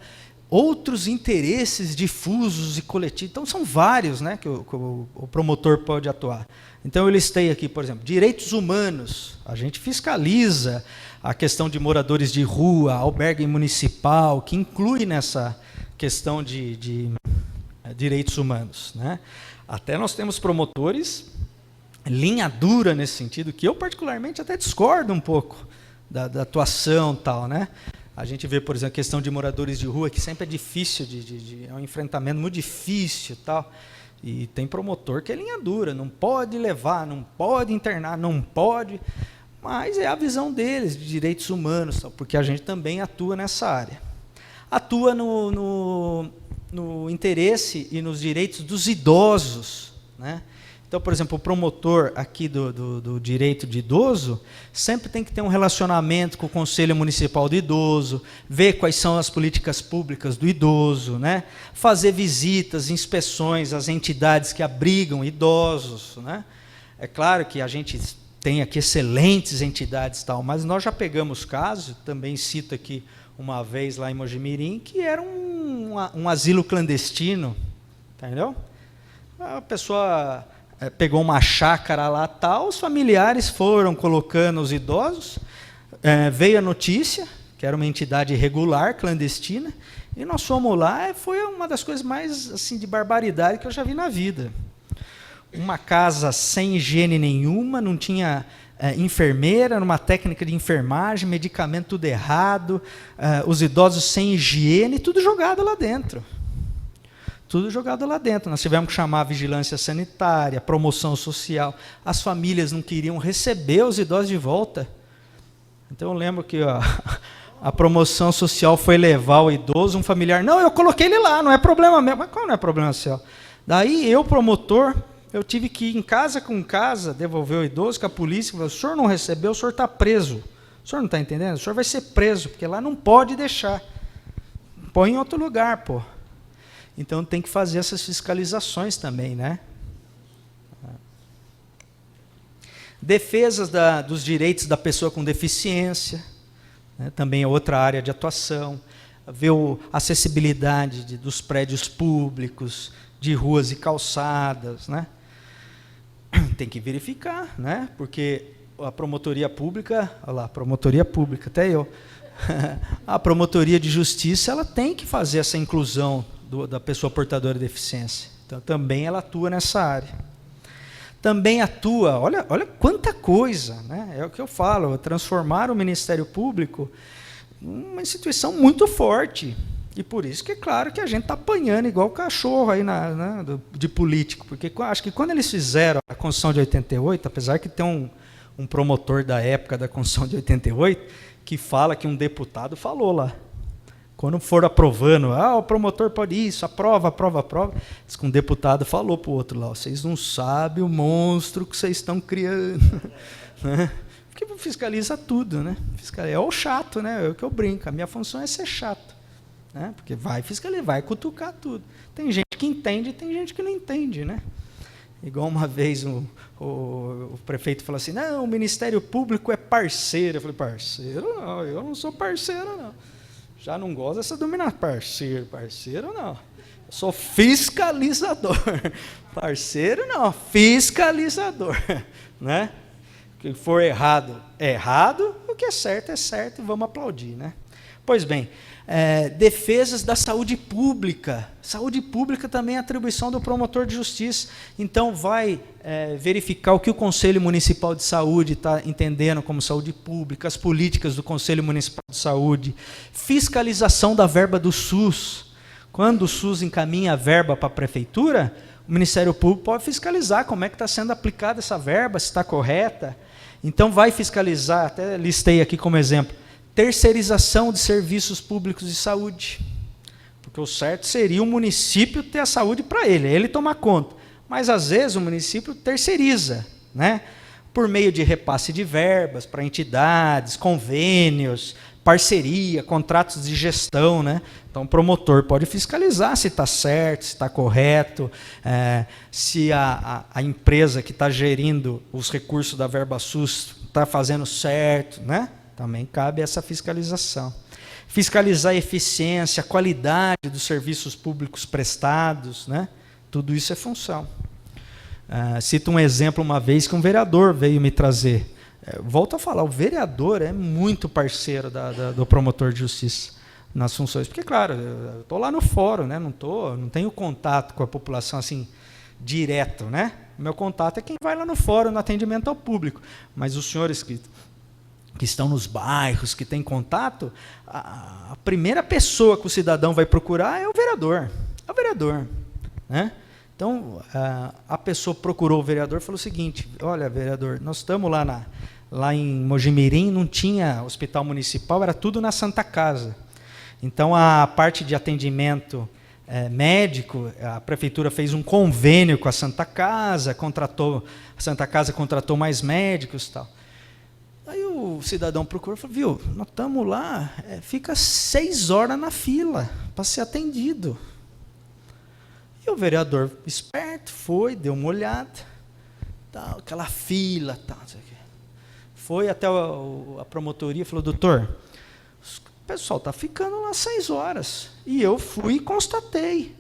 outros interesses difusos e coletivos. Então, são vários, né, que o promotor pode atuar. Então, eu listei aqui, por exemplo, direitos humanos. A gente fiscaliza a questão de moradores de rua, albergue municipal, que inclui nessa questão de direitos humanos, né? Até nós temos promotores linha dura nesse sentido, que eu particularmente até discordo um pouco da atuação tal, né? A gente vê, por exemplo, a questão de moradores de rua, que sempre é difícil, é um enfrentamento muito difícil tal, e tem promotor que é linha dura, não pode levar, não pode internar, não pode, mas é a visão deles, de direitos humanos, tal, porque a gente também atua nessa área. Atua no interesse e nos direitos dos idosos, né? Então, por exemplo, o promotor aqui do direito de idoso sempre tem que ter um relacionamento com o Conselho Municipal do Idoso, ver quais são as políticas públicas do idoso, né? Fazer visitas, inspeções às entidades que abrigam idosos, né? É claro que a gente tem aqui excelentes entidades, tal, mas nós já pegamos casos, também cito aqui uma vez lá em Mojimirim, que era um asilo clandestino, entendeu? A pessoa pegou uma chácara lá, tal, os familiares foram colocando os idosos, veio a notícia, que era uma entidade irregular, clandestina, e nós fomos lá, foi uma das coisas mais assim, de barbaridade que eu já vi na vida. Uma casa sem higiene nenhuma, não tinha enfermeira, numa técnica de enfermagem, medicamento tudo errado, os idosos sem higiene, tudo jogado lá dentro. Tudo jogado lá dentro. Nós tivemos que chamar a vigilância sanitária, promoção social. As famílias não queriam receber os idosos de volta. Então eu lembro que a promoção social foi levar o idoso, um familiar. Não, eu coloquei ele lá, não é problema meu. Mas qual não é problema seu? Daí eu, promotor, eu tive que ir em casa com casa, devolver o idoso com a polícia. Falei, o senhor não recebeu, o senhor está preso. O senhor não está entendendo? O senhor vai ser preso, porque lá não pode deixar. Põe em outro lugar, pô. Então, tem que fazer essas fiscalizações também, né? Defesas dos direitos da pessoa com deficiência, né? Também é outra área de atuação. Ver a acessibilidade dos prédios públicos, de ruas e calçadas, né? Tem que verificar, né? Porque a promotoria pública, olha lá, promotoria pública, até eu. A promotoria de justiça, ela tem que fazer essa inclusão da pessoa portadora de deficiência. Então, também ela atua nessa área. Também atua, olha quanta coisa, né? É o que eu falo, transformar o Ministério Público numa instituição muito forte. E por isso que é claro que a gente está apanhando igual cachorro aí de político. Porque acho que quando eles fizeram a Constituição de 88, apesar que tem um promotor da época da Constituição de 88, que fala que um deputado falou lá, quando for aprovando, o promotor pode isso, aprova. Diz que um deputado falou para o outro lá, vocês não sabem o monstro que vocês estão criando. Né? Porque fiscaliza tudo, né? É o chato, né? É o que eu brinco, a minha função é ser chato. Né? Porque vai fiscalizar, vai cutucar tudo. Tem gente que entende e tem gente que não entende, né? Igual uma vez o prefeito falou assim, não, o Ministério Público é parceiro. Eu falei, parceiro não, eu não sou parceiro não. Já não gosto dessa dominação. Parceiro não. Eu sou fiscalizador. Parceiro não, fiscalizador. Né? O que for errado é errado, o que é certo e vamos aplaudir. Né? Pois bem, defesas da saúde pública. Saúde pública também é atribuição do promotor de justiça. Então, vai verificar o que o Conselho Municipal de Saúde está entendendo como saúde pública, as políticas do Conselho Municipal de Saúde, fiscalização da verba do SUS. Quando o SUS encaminha a verba para a prefeitura, o Ministério Público pode fiscalizar como é que está sendo aplicada essa verba, se está correta. Então, vai fiscalizar, até listei aqui como exemplo, terceirização de serviços públicos de saúde. Porque o certo seria o município ter a saúde para ele tomar conta. Mas, às vezes, o município terceiriza, né? Por meio de repasse de verbas para entidades, convênios, parceria, contratos de gestão. Né? Então, o promotor pode fiscalizar se está certo, se está correto, se a empresa que está gerindo os recursos da verba SUS está fazendo certo, né? Também cabe essa fiscalização. fiscalizar a eficiência, a qualidade dos serviços públicos prestados, né? Tudo isso é função. Cito um exemplo uma vez que um vereador veio me trazer. Volto a falar, o vereador é muito parceiro do promotor de justiça nas funções, porque, claro, eu estou lá no fórum, né? Não tenho contato com a população assim, direto, né? O meu contato é quem vai lá no fórum, no atendimento ao público. Mas os senhores que estão nos bairros, que têm contato, a primeira pessoa que o cidadão vai procurar é o vereador. É o vereador, né? Então, a pessoa procurou o vereador e falou o seguinte: olha, vereador, nós estamos lá em Mojimirim, não tinha hospital municipal, era tudo na Santa Casa. Então, a parte de atendimento médico, a prefeitura fez um convênio com a Santa Casa, a Santa Casa contratou mais médicos e tal. Aí o cidadão procurou e falou: viu, nós estamos lá, fica 6 horas na fila para ser atendido. E o vereador, esperto, foi, deu uma olhada, tal, aquela fila, tal, não sei o quê. Foi até a promotoria e falou: doutor, o pessoal está ficando lá 6 horas. E eu fui e constatei.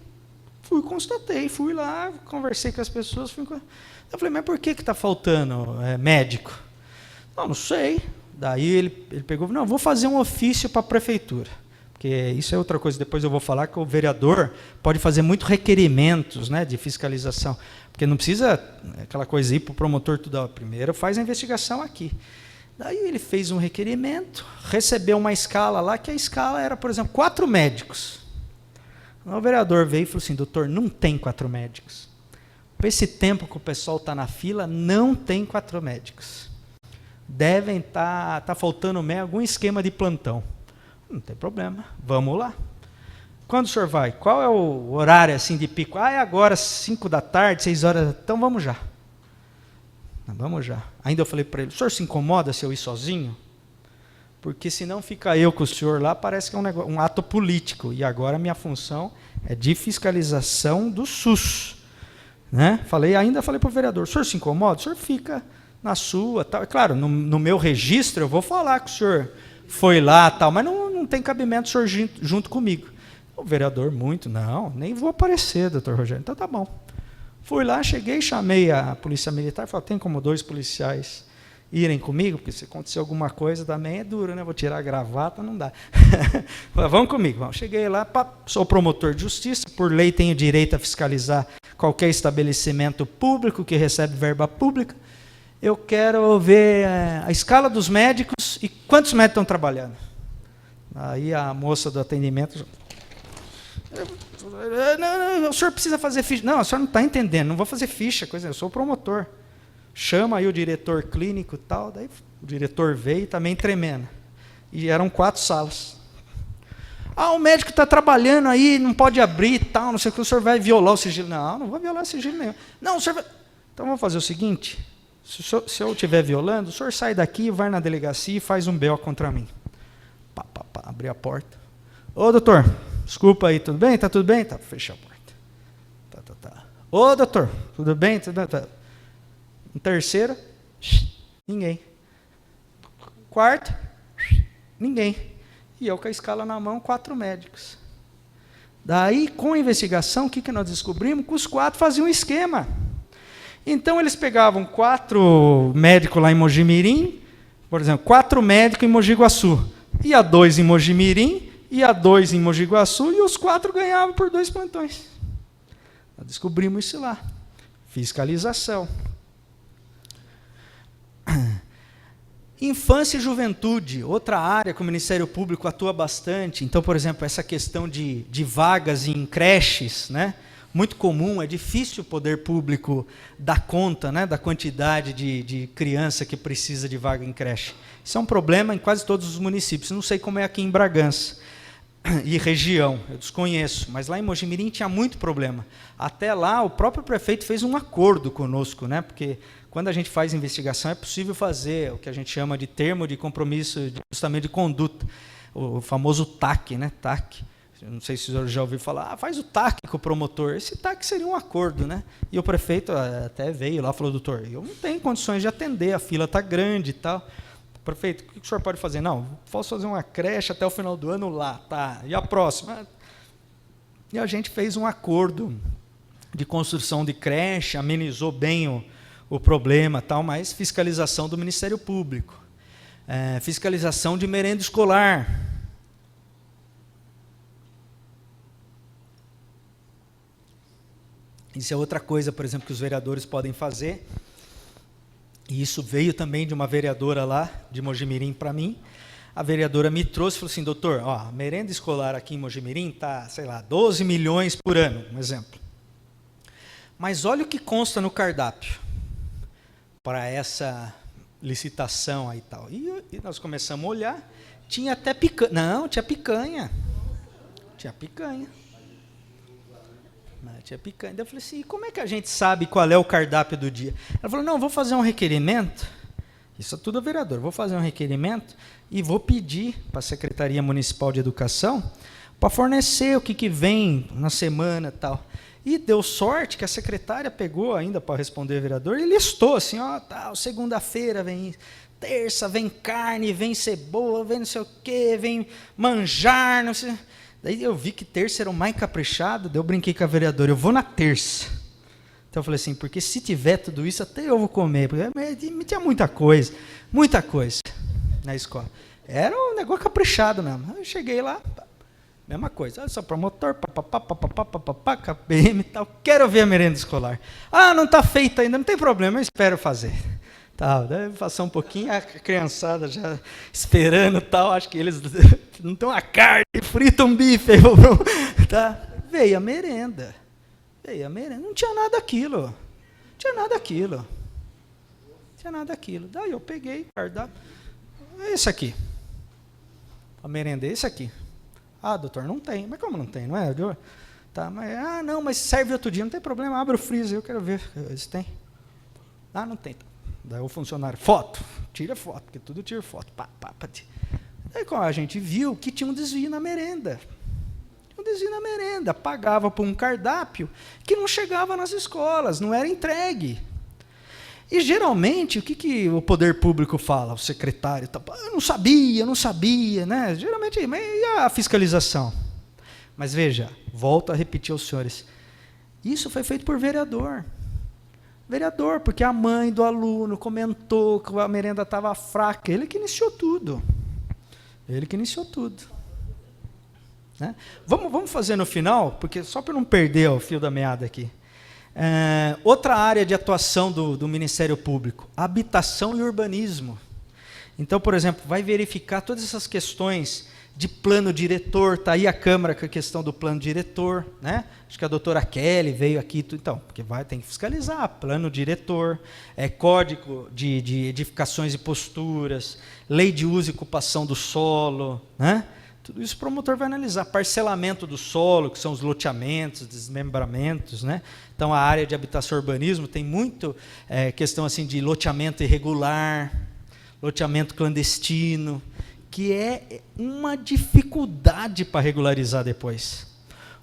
Fui lá, conversei com as pessoas. Eu falei: mas por que está faltando médico? Não sei. Daí ele pegou: não, vou fazer um ofício para a prefeitura. Porque isso é outra coisa, depois eu vou falar que o vereador pode fazer muitos requerimentos, né, de fiscalização. Porque não precisa aquela coisa ir para o promotor tudo. Primeiro faz a investigação aqui. Daí ele fez um requerimento, recebeu uma escala lá, que a escala era, por exemplo, 4 médicos. O vereador veio e falou assim: doutor, não tem 4 médicos. Por esse tempo que o pessoal está na fila, não tem 4 médicos. Devem estar faltando algum esquema de plantão. Não tem problema, vamos lá. Quando o senhor vai? Qual é o horário assim de pico? É agora, 5 da tarde, 6 horas. Então vamos já. Vamos já. Ainda eu falei para ele: o senhor se incomoda se eu ir sozinho? Porque senão fica eu com o senhor lá, parece que é um ato político. E agora a minha função é de fiscalização do SUS. Né? Ainda falei para o vereador: o senhor se incomoda? O senhor fica na sua. Tal. Claro, no meu registro eu vou falar que o senhor foi lá, tal, mas não tem cabimento o senhor junto comigo. O vereador, não, nem vou aparecer, doutor Rogério. Então tá bom. Fui lá, cheguei, chamei a polícia militar, falei: tem como 2 policiais irem comigo? Porque se acontecer alguma coisa também é duro, né? Vou tirar a gravata, não dá. Falei: vamos comigo. Vamos. Cheguei lá, sou promotor de justiça, por lei tenho direito a fiscalizar qualquer estabelecimento público que recebe verba pública. Eu quero ver a escala dos médicos e quantos médicos estão trabalhando. Aí a moça do atendimento: não, o senhor precisa fazer ficha. Não, o senhor não está entendendo, não vou fazer ficha, eu sou o promotor. Chama aí o diretor clínico e tal. Daí o diretor veio também tremendo. E eram 4 salas. O médico está trabalhando aí, não pode abrir e tal, não sei o que, o senhor vai violar o sigilo. Não vou violar o sigilo nenhum. Não, o senhor vai... Então vamos fazer o seguinte: se eu estiver violando, o senhor sai daqui, vai na delegacia e faz um BO contra mim. Abri a porta. Ô, doutor, desculpa aí, tudo bem? Tá tudo bem? Tá, fecha a porta. Tá. Ô, doutor, tudo bem? Tá. Um terceiro, ninguém. Quarto, ninguém. E eu com a escala na mão, 4 médicos. Daí, com a investigação, o que nós descobrimos? Que os 4 faziam um esquema. Então, eles pegavam 4 médicos lá em Mojimirim, por exemplo, 4 médicos em Mogi Guaçu, ia 2 em Mojimirim, ia 2 em Mogi Guaçu, e os 4 ganhavam por 2 plantões. Nós descobrimos isso lá. Fiscalização. Infância e juventude, outra área que o Ministério Público atua bastante. Então, por exemplo, essa questão de vagas em creches, né? Muito comum, é difícil o poder público dar conta, né, da quantidade de criança que precisa de vaga em creche. Isso é um problema em quase todos os municípios. Não sei como é aqui em Bragança e região, eu desconheço, mas lá em Mojimirim tinha muito problema. Até lá o próprio prefeito fez um acordo conosco, né, porque quando a gente faz investigação é possível fazer o que a gente chama de termo de compromisso de ajustamento de conduta, o famoso TAC, né, TAC. Eu não sei se o senhor já ouviu falar, faz o TAC com o promotor. Esse TAC seria um acordo, né? E o prefeito até veio lá e falou: doutor, eu não tenho condições de atender, a fila está grande e tal. O prefeito, o que o senhor pode fazer? Não, posso fazer uma creche até o final do ano lá, tá, e a próxima? E a gente fez um acordo de construção de creche, amenizou bem o problema, tal, mas fiscalização do Ministério Público, fiscalização de merenda escolar. Isso é outra coisa, por exemplo, que os vereadores podem fazer, e isso veio também de uma vereadora lá, de Mojimirim, para mim. A vereadora me trouxe e falou assim, doutor, ó, a merenda escolar aqui em Mojimirim está, sei lá, 12 milhões por ano, um exemplo. Mas olha o que consta no cardápio para essa licitação aí e tal. E nós começamos a olhar, tinha até picanha. Não, tinha picanha. Tinha picanha. Tinha picanha. Daí eu falei assim, e como é que a gente sabe qual é o cardápio do dia? Ela falou, não, vou fazer um requerimento, isso é tudo a vereador, vou fazer um requerimento e vou pedir para a Secretaria Municipal de Educação para fornecer o que vem na semana e tal. E deu sorte que a secretária pegou ainda para responder o vereador e listou assim, ó, tal, segunda-feira vem, terça vem carne, vem cebola, vem não sei o quê, vem manjar, não sei. Daí eu vi que terça era o mais caprichado, daí eu brinquei com a vereadora, eu vou na terça. Então eu falei assim, porque se tiver tudo isso, até eu vou comer, porque tinha muita coisa na escola. Era um negócio caprichado mesmo. Eu cheguei lá, mesma coisa, só promotor, papapá, KPM e tal, quero ver a merenda escolar. Ah, não está feita ainda, não tem problema, eu espero fazer. Tal, deve passar um pouquinho, a criançada já esperando, tal, acho que eles não estão a carne, frita um bife, tá? Veio a merenda, não tinha nada daquilo, daí eu peguei, cardápio, é esse aqui, a merenda é esse aqui. Ah, doutor, não tem, mas como não tem, não é? Tá, mas, não, mas serve outro dia, não tem problema, abre o freezer, eu quero ver se tem. Ah, não tem, daí o funcionário, foto, tira foto, porque tudo tira foto. Daí quando a gente viu que tinha um desvio na merenda. Pagava por um cardápio que não chegava nas escolas, não era entregue. E geralmente, o que o poder público fala? O secretário, eu não sabia, né? Geralmente, mas e a fiscalização? Mas veja, volto a repetir aos senhores, isso foi feito por vereador. Porque a mãe do aluno comentou que a merenda estava fraca. Ele que iniciou tudo. Né? Vamos fazer no final, porque só para não perder o fio da meada aqui. Outra área de atuação do Ministério Público, habitação e urbanismo. Então, por exemplo, vai verificar todas essas questões de plano diretor, está aí a Câmara com a questão do plano diretor, né? Acho que a doutora Kelly veio aqui, então, porque tem que fiscalizar, plano diretor, código de edificações e posturas, lei de uso e ocupação do solo, né? Tudo isso o promotor vai analisar, parcelamento do solo, que são os loteamentos, desmembramentos, né? Então, a área de habitação e urbanismo tem muito questão assim, de loteamento irregular, loteamento clandestino, que é uma dificuldade para regularizar depois.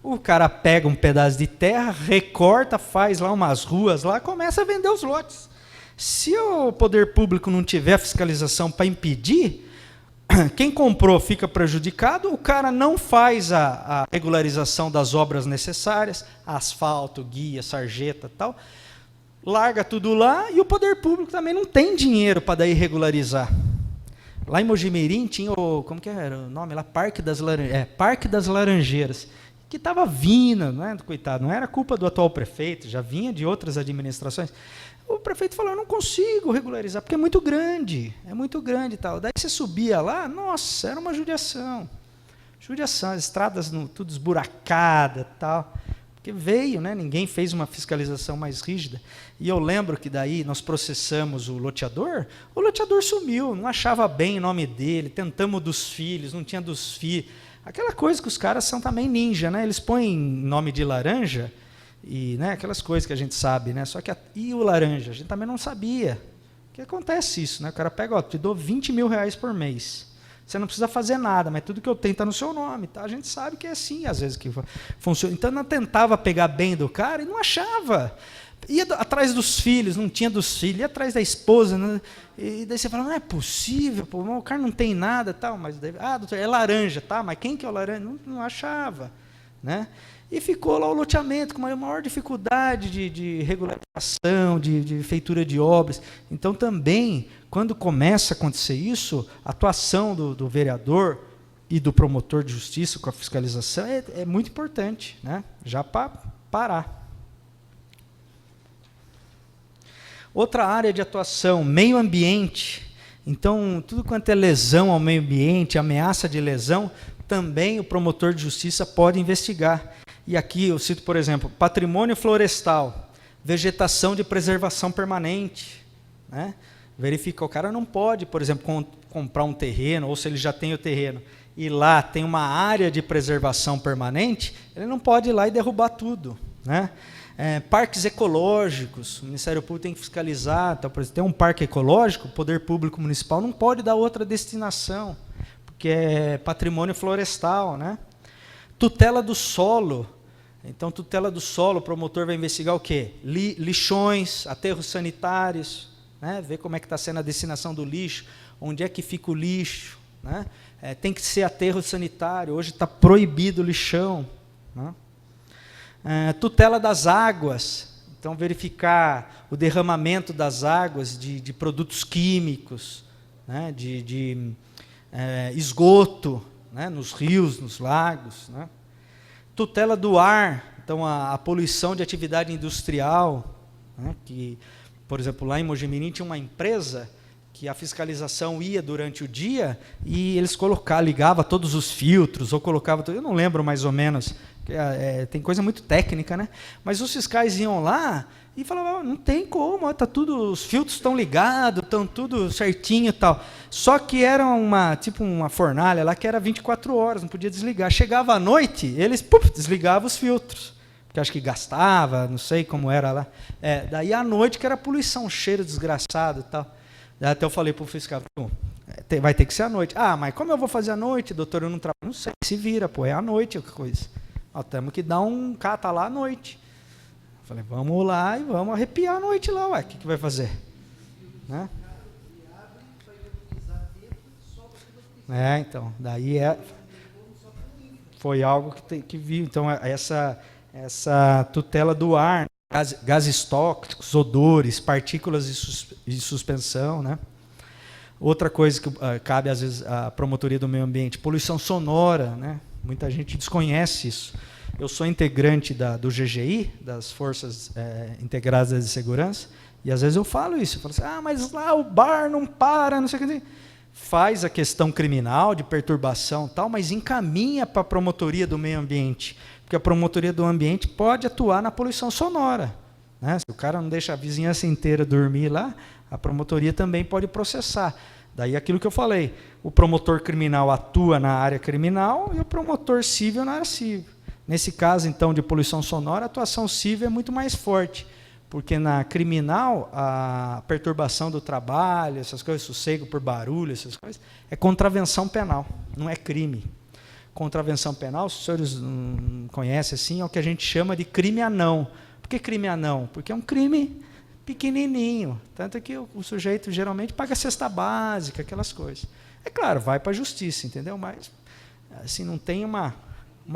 O cara pega um pedaço de terra, recorta, faz lá umas ruas, lá, começa a vender os lotes. Se o poder público não tiver a fiscalização para impedir, quem comprou fica prejudicado, o cara não faz a regularização das obras necessárias, asfalto, guia, sarjeta e tal, larga tudo lá e o poder público também não tem dinheiro para daí regularizar. Lá em Mojimirim tinha como que era o nome lá? Parque das Laranjeiras, que estava vindo, né, coitado, não era culpa do atual prefeito, já vinha de outras administrações. O prefeito falou, eu não consigo regularizar, porque é muito grande e tal. Daí você subia lá, nossa, era uma judiação, as estradas tudo esburacada e tal, porque veio, né, ninguém fez uma fiscalização mais rígida. E eu lembro que daí nós processamos o loteador sumiu, não achava bem o nome dele, tentamos dos filhos, não tinha dos filhos. Aquela coisa que os caras são também ninja, né? Eles põem nome de laranja, e, né, aquelas coisas que a gente sabe, né? Só que e o laranja, a gente também não sabia. Que acontece isso, né? O cara pega, te dou 20 mil reais por mês. Você não precisa fazer nada, mas tudo que eu tenho está no seu nome. Tá? A gente sabe que é assim, às vezes, que funciona. Então, não tentava pegar bem do cara e não achava. Ia atrás dos filhos, não tinha dos filhos, ia atrás da esposa, né? E daí você fala, não é possível, pô, o cara não tem nada, tal, mas daí, doutor, é laranja, tá? Mas quem que é o laranja? Não achava, né? E ficou lá o loteamento com a maior dificuldade de regularização, de feitura de obras. Então também, quando começa a acontecer isso, a atuação do vereador e do promotor de justiça com a fiscalização é muito importante, né? Já para parar. Outra área de atuação, meio ambiente. Então, tudo quanto é lesão ao meio ambiente, ameaça de lesão, também o promotor de justiça pode investigar. E aqui eu cito, por exemplo, patrimônio florestal, vegetação de preservação permanente, né? Verifica, o cara não pode, por exemplo, comprar um terreno, ou se ele já tem o terreno, e lá tem uma área de preservação permanente, ele não pode ir lá e derrubar tudo, né? Parques ecológicos, o Ministério Público tem que fiscalizar, então, por exemplo, tem um parque ecológico, o Poder Público Municipal não pode dar outra destinação, porque é patrimônio florestal, né? Tutela do solo. Então, tutela do solo, o promotor vai investigar o quê? Lixões, aterros sanitários, né? Ver como é que está sendo a destinação do lixo, onde é que fica o lixo, né? Tem que ser aterro sanitário, hoje está proibido o lixão, né? Tutela das águas, então verificar o derramamento das águas de produtos químicos, né? de esgoto, né? Nos rios, nos lagos, né? Tutela do ar, então a poluição de atividade industrial, né? Que, por exemplo, lá em Mojimirim tinha uma empresa que a fiscalização ia durante o dia e eles ligavam todos os filtros, ou colocavam, eu não lembro mais ou menos, tem coisa muito técnica, né? Mas os fiscais iam lá e falavam, não tem como, os filtros estão ligados, estão tudo certinho e tal. Só que era tipo uma fornalha lá que era 24 horas, não podia desligar. Chegava à noite, eles desligavam os filtros, porque acho que gastava, não sei como era lá. Daí à noite que era poluição, cheiro desgraçado e tal. Até eu falei para o fiscal, vai ter que ser à noite. Mas como eu vou fazer à noite, doutor? Eu não trabalho. Não sei, se vira, é à noite a coisa. Temos que dar um cata lá à noite. Eu falei, vamos lá e vamos arrepiar à noite lá, o que vai fazer? Né? Então, daí foi algo que viu. Então, essa tutela do ar, gases tóxicos, odores, partículas de suspensão, né? Outra coisa que cabe, às vezes, à promotoria do meio ambiente, poluição sonora, né? Muita gente desconhece isso. Eu sou integrante do GGI, das Forças Integradas de Segurança, e às vezes eu falo isso, eu falo assim, mas lá o bar não para, não sei o que. Faz a questão criminal, de perturbação e tal, mas encaminha para a promotoria do meio ambiente, porque a promotoria do ambiente pode atuar na poluição sonora, né? Se o cara não deixa a vizinhança inteira dormir lá, a promotoria também pode processar. Daí aquilo que eu falei, o promotor criminal atua na área criminal e o promotor civil na área civil. Nesse caso, então, de poluição sonora, a atuação civil é muito mais forte, porque na criminal, a perturbação do trabalho, essas coisas, sossego por barulho, essas coisas, é contravenção penal, não é crime. Contravenção penal, se os senhores não conhecem assim, é o que a gente chama de crime anão. Por que crime anão? Porque é um crime pequenininho, tanto que o sujeito geralmente paga cesta básica, aquelas coisas. É claro, vai para a justiça, entendeu? Mas assim, não tem uma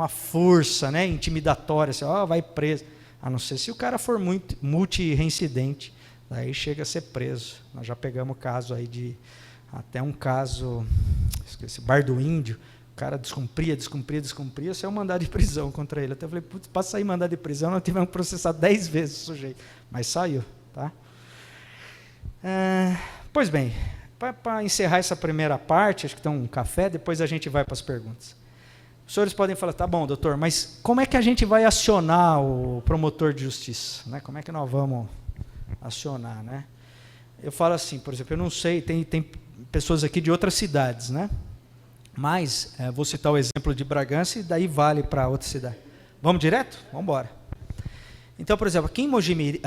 força, né, intimidatória, assim, vai preso. A não ser se o cara for muito multireincidente, daí chega a ser preso. Nós já pegamos caso aí até um caso, esqueci, Bar do Índio, o cara descumpria, saiu um mandado de prisão contra ele. Até falei, para sair mandado de prisão, nós tivemos que processar 10 vezes o sujeito, mas saiu. Tá? Pois bem, para encerrar essa primeira parte, acho que tem um café, depois a gente vai para as perguntas. Os senhores podem falar, tá bom, doutor, mas como é que a gente vai acionar o promotor de justiça? Né? Como é que nós vamos acionar? Né? Eu falo assim, por exemplo, eu não sei, tem pessoas aqui de outras cidades, né? Mas vou citar o exemplo de Bragança e daí vale para outra cidade. Vamos direto? Vamos embora. Então, por exemplo, aqui em Mojimirim,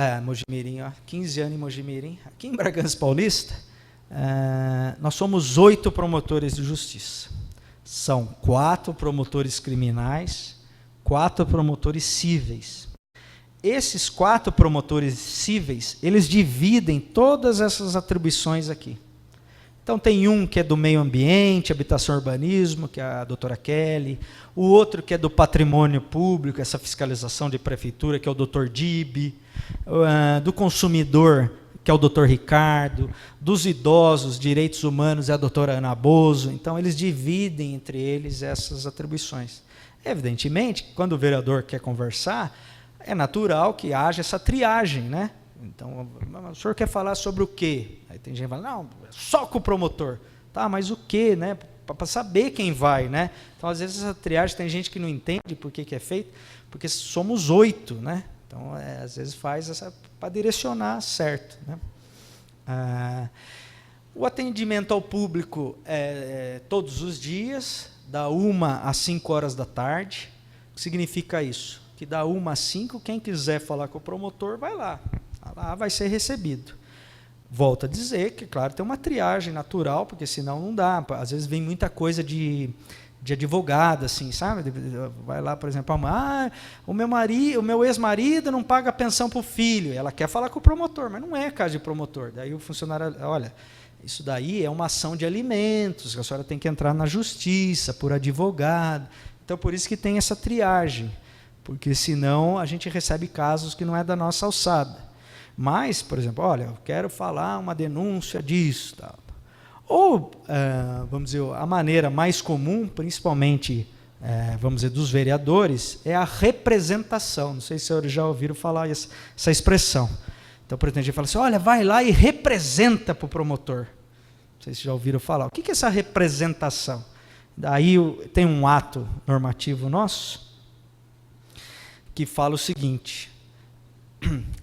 15 anos em Mojimirim, aqui em Bragança Paulista, nós somos 8 promotores de justiça. São 4 promotores criminais, 4 promotores cíveis. esses 4 promotores cíveis, eles dividem todas essas atribuições aqui. Então, tem um que é do meio ambiente, habitação e urbanismo, que é a doutora Kelly, o outro que é do patrimônio público, essa fiscalização de prefeitura, que é o doutor Dibe, do consumidor, que é o doutor Ricardo, dos idosos, direitos humanos, é a doutora Ana Bozo. Então, eles dividem entre eles essas atribuições. Evidentemente, quando o vereador quer conversar, é natural que haja essa triagem, né? Então, o senhor quer falar sobre o quê? Aí tem gente que fala, não, só com o promotor. Tá, mas o quê, né? Para saber quem vai, né? Então, às vezes, essa triagem tem gente que não entende por que é feito, porque somos 8, né? Então, às vezes faz essa para direcionar certo, né? O atendimento ao público é todos os dias, da 1 às 5 horas da tarde. O que significa isso? Que da 1 às 5, quem quiser falar com o promotor, vai lá. Lá vai ser recebido. Volto a dizer que, claro, tem uma triagem natural, porque senão não dá. Às vezes vem muita coisa de advogado, assim, sabe? Vai lá, por exemplo, o meu ex-marido não paga pensão para o filho. Ela quer falar com o promotor, mas não é caso de promotor. Daí o funcionário, olha, isso daí é uma ação de alimentos, que a senhora tem que entrar na justiça, por advogado. Então, por isso que tem essa triagem, porque senão a gente recebe casos que não é da nossa alçada. Mas, por exemplo, olha, eu quero falar uma denúncia disso. Tal. Ou, vamos dizer, a maneira mais comum, principalmente, vamos dizer, dos vereadores, é a representação. Não sei se os senhores já ouviram falar essa expressão. Então, por exemplo, a gente fala assim, olha, vai lá e representa para o promotor. Não sei se já ouviram falar. O que é essa representação? Daí tem um ato normativo nosso que fala o seguinte: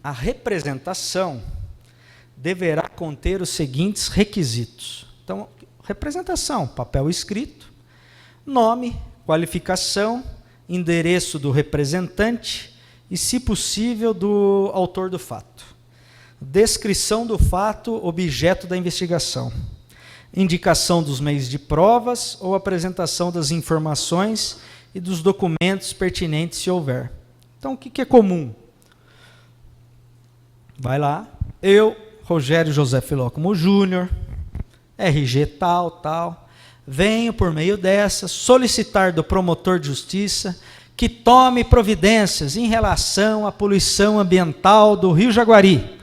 a representação deverá conter os seguintes requisitos. Então, representação, papel escrito, nome, qualificação, endereço do representante e, se possível, do autor do fato. Descrição do fato, objeto da investigação. Indicação dos meios de provas ou apresentação das informações e dos documentos pertinentes, se houver. Então, o que é comum? Vai lá, eu, Rogério José Filócomo Júnior, RG tal, venho por meio dessa solicitar do promotor de justiça que tome providências em relação à poluição ambiental do Rio Jaguari.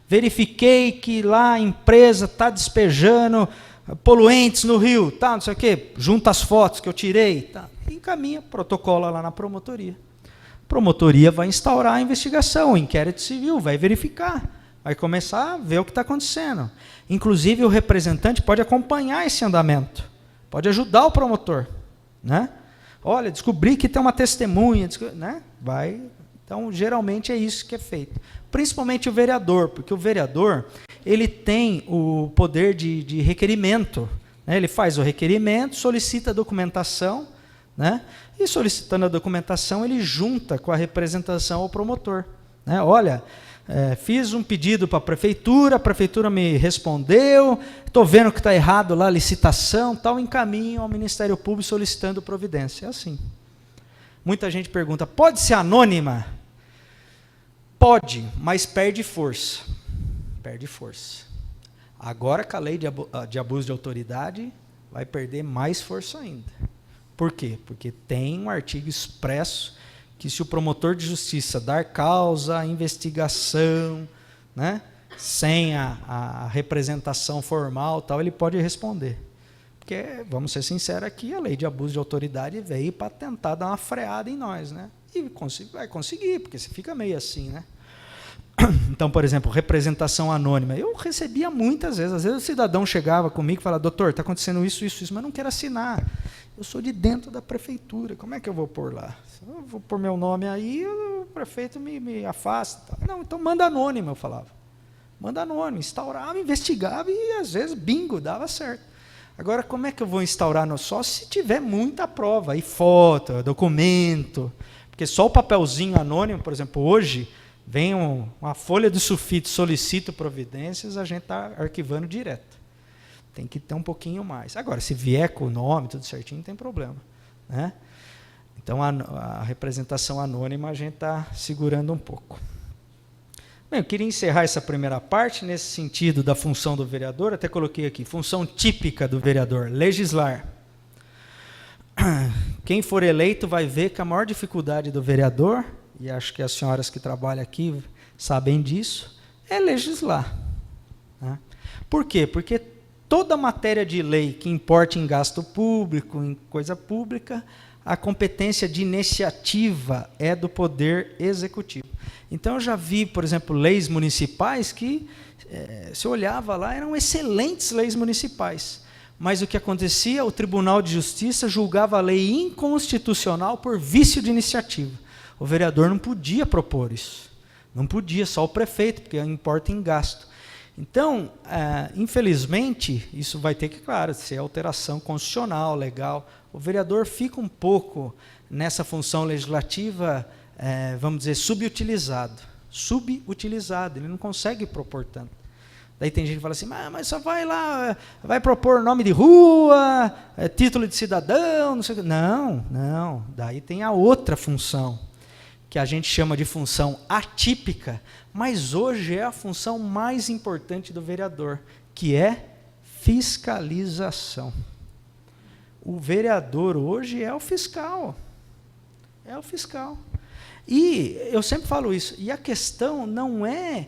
Verifiquei que lá a empresa está despejando poluentes no rio, tá, não sei o quê, junta as fotos que eu tirei, tá, e encaminha, protocola lá na promotoria. A promotoria vai instaurar a investigação, o inquérito civil, vai verificar, vai começar a ver o que está acontecendo. Inclusive, o representante pode acompanhar esse andamento, pode ajudar o promotor, né? Olha, descobri que tem uma testemunha, né? Vai. Então, geralmente é isso que é feito. Principalmente o vereador, porque o vereador ele tem o poder de requerimento, né? Ele faz o requerimento, solicita a documentação, né? E solicitando a documentação, ele junta com a representação ao promotor, né? Olha, fiz um pedido para a prefeitura me respondeu, estou vendo que está errado lá a licitação, tal, encaminho ao Ministério Público solicitando providência. É assim. Muita gente pergunta, pode ser anônima? Pode, mas perde força. Perde força. Agora, com a lei de abuso de autoridade, vai perder mais força ainda. Por quê? Porque tem um artigo expresso que, se o promotor de justiça dar causa à investigação, né, sem a representação formal, tal, ele pode responder. Porque, vamos ser sinceros aqui, a lei de abuso de autoridade veio para tentar dar uma freada em nós, né? E vai conseguir, porque você fica meio assim, né? Então, por exemplo, representação anônima. Eu recebia muitas vezes, às vezes o cidadão chegava comigo e falava, doutor, está acontecendo isso, mas não quero assinar. Eu sou de dentro da prefeitura, como é que eu vou pôr lá? Se eu vou pôr meu nome aí, o prefeito me afasta. Não, então manda anônimo, eu falava. Manda anônimo, instaurava, investigava e às vezes, bingo, dava certo. Agora, como é que eu vou instaurar só se tiver muita prova, aí foto, documento, porque só o papelzinho anônimo, por exemplo, hoje, vem uma folha de sulfite, solicito providências, a gente está arquivando direto. Tem que ter um pouquinho mais. Agora, se vier com o nome, tudo certinho, não tem problema, né? Então, a representação anônima a gente está segurando um pouco. Bem, eu queria encerrar essa primeira parte nesse sentido da função do vereador, até coloquei aqui, função típica do vereador, legislar. Quem for eleito vai ver que a maior dificuldade do vereador, e acho que as senhoras que trabalham aqui sabem disso, é legislar. Né? Por quê? Porque toda matéria de lei que importe em gasto público, em coisa pública, a competência de iniciativa é do Poder Executivo. Então, eu já vi, por exemplo, leis municipais que, se olhava lá, eram excelentes leis municipais. Mas o que acontecia? O Tribunal de Justiça julgava a lei inconstitucional por vício de iniciativa. O vereador não podia propor isso. Não podia, só o prefeito, porque importa em gasto. Então, infelizmente, isso vai ter que, claro, ser alteração constitucional, legal. O vereador fica um pouco nessa função legislativa, vamos dizer, subutilizado. Subutilizado, ele não consegue propor tanto. Daí tem gente que fala assim, mas só vai lá, vai propor nome de rua, título de cidadão, não sei o que. Não, daí tem a outra função, que a gente chama de função atípica, mas hoje é a função mais importante do vereador, que é fiscalização. O vereador hoje é o fiscal. É o fiscal. E eu sempre falo isso, e a questão não é,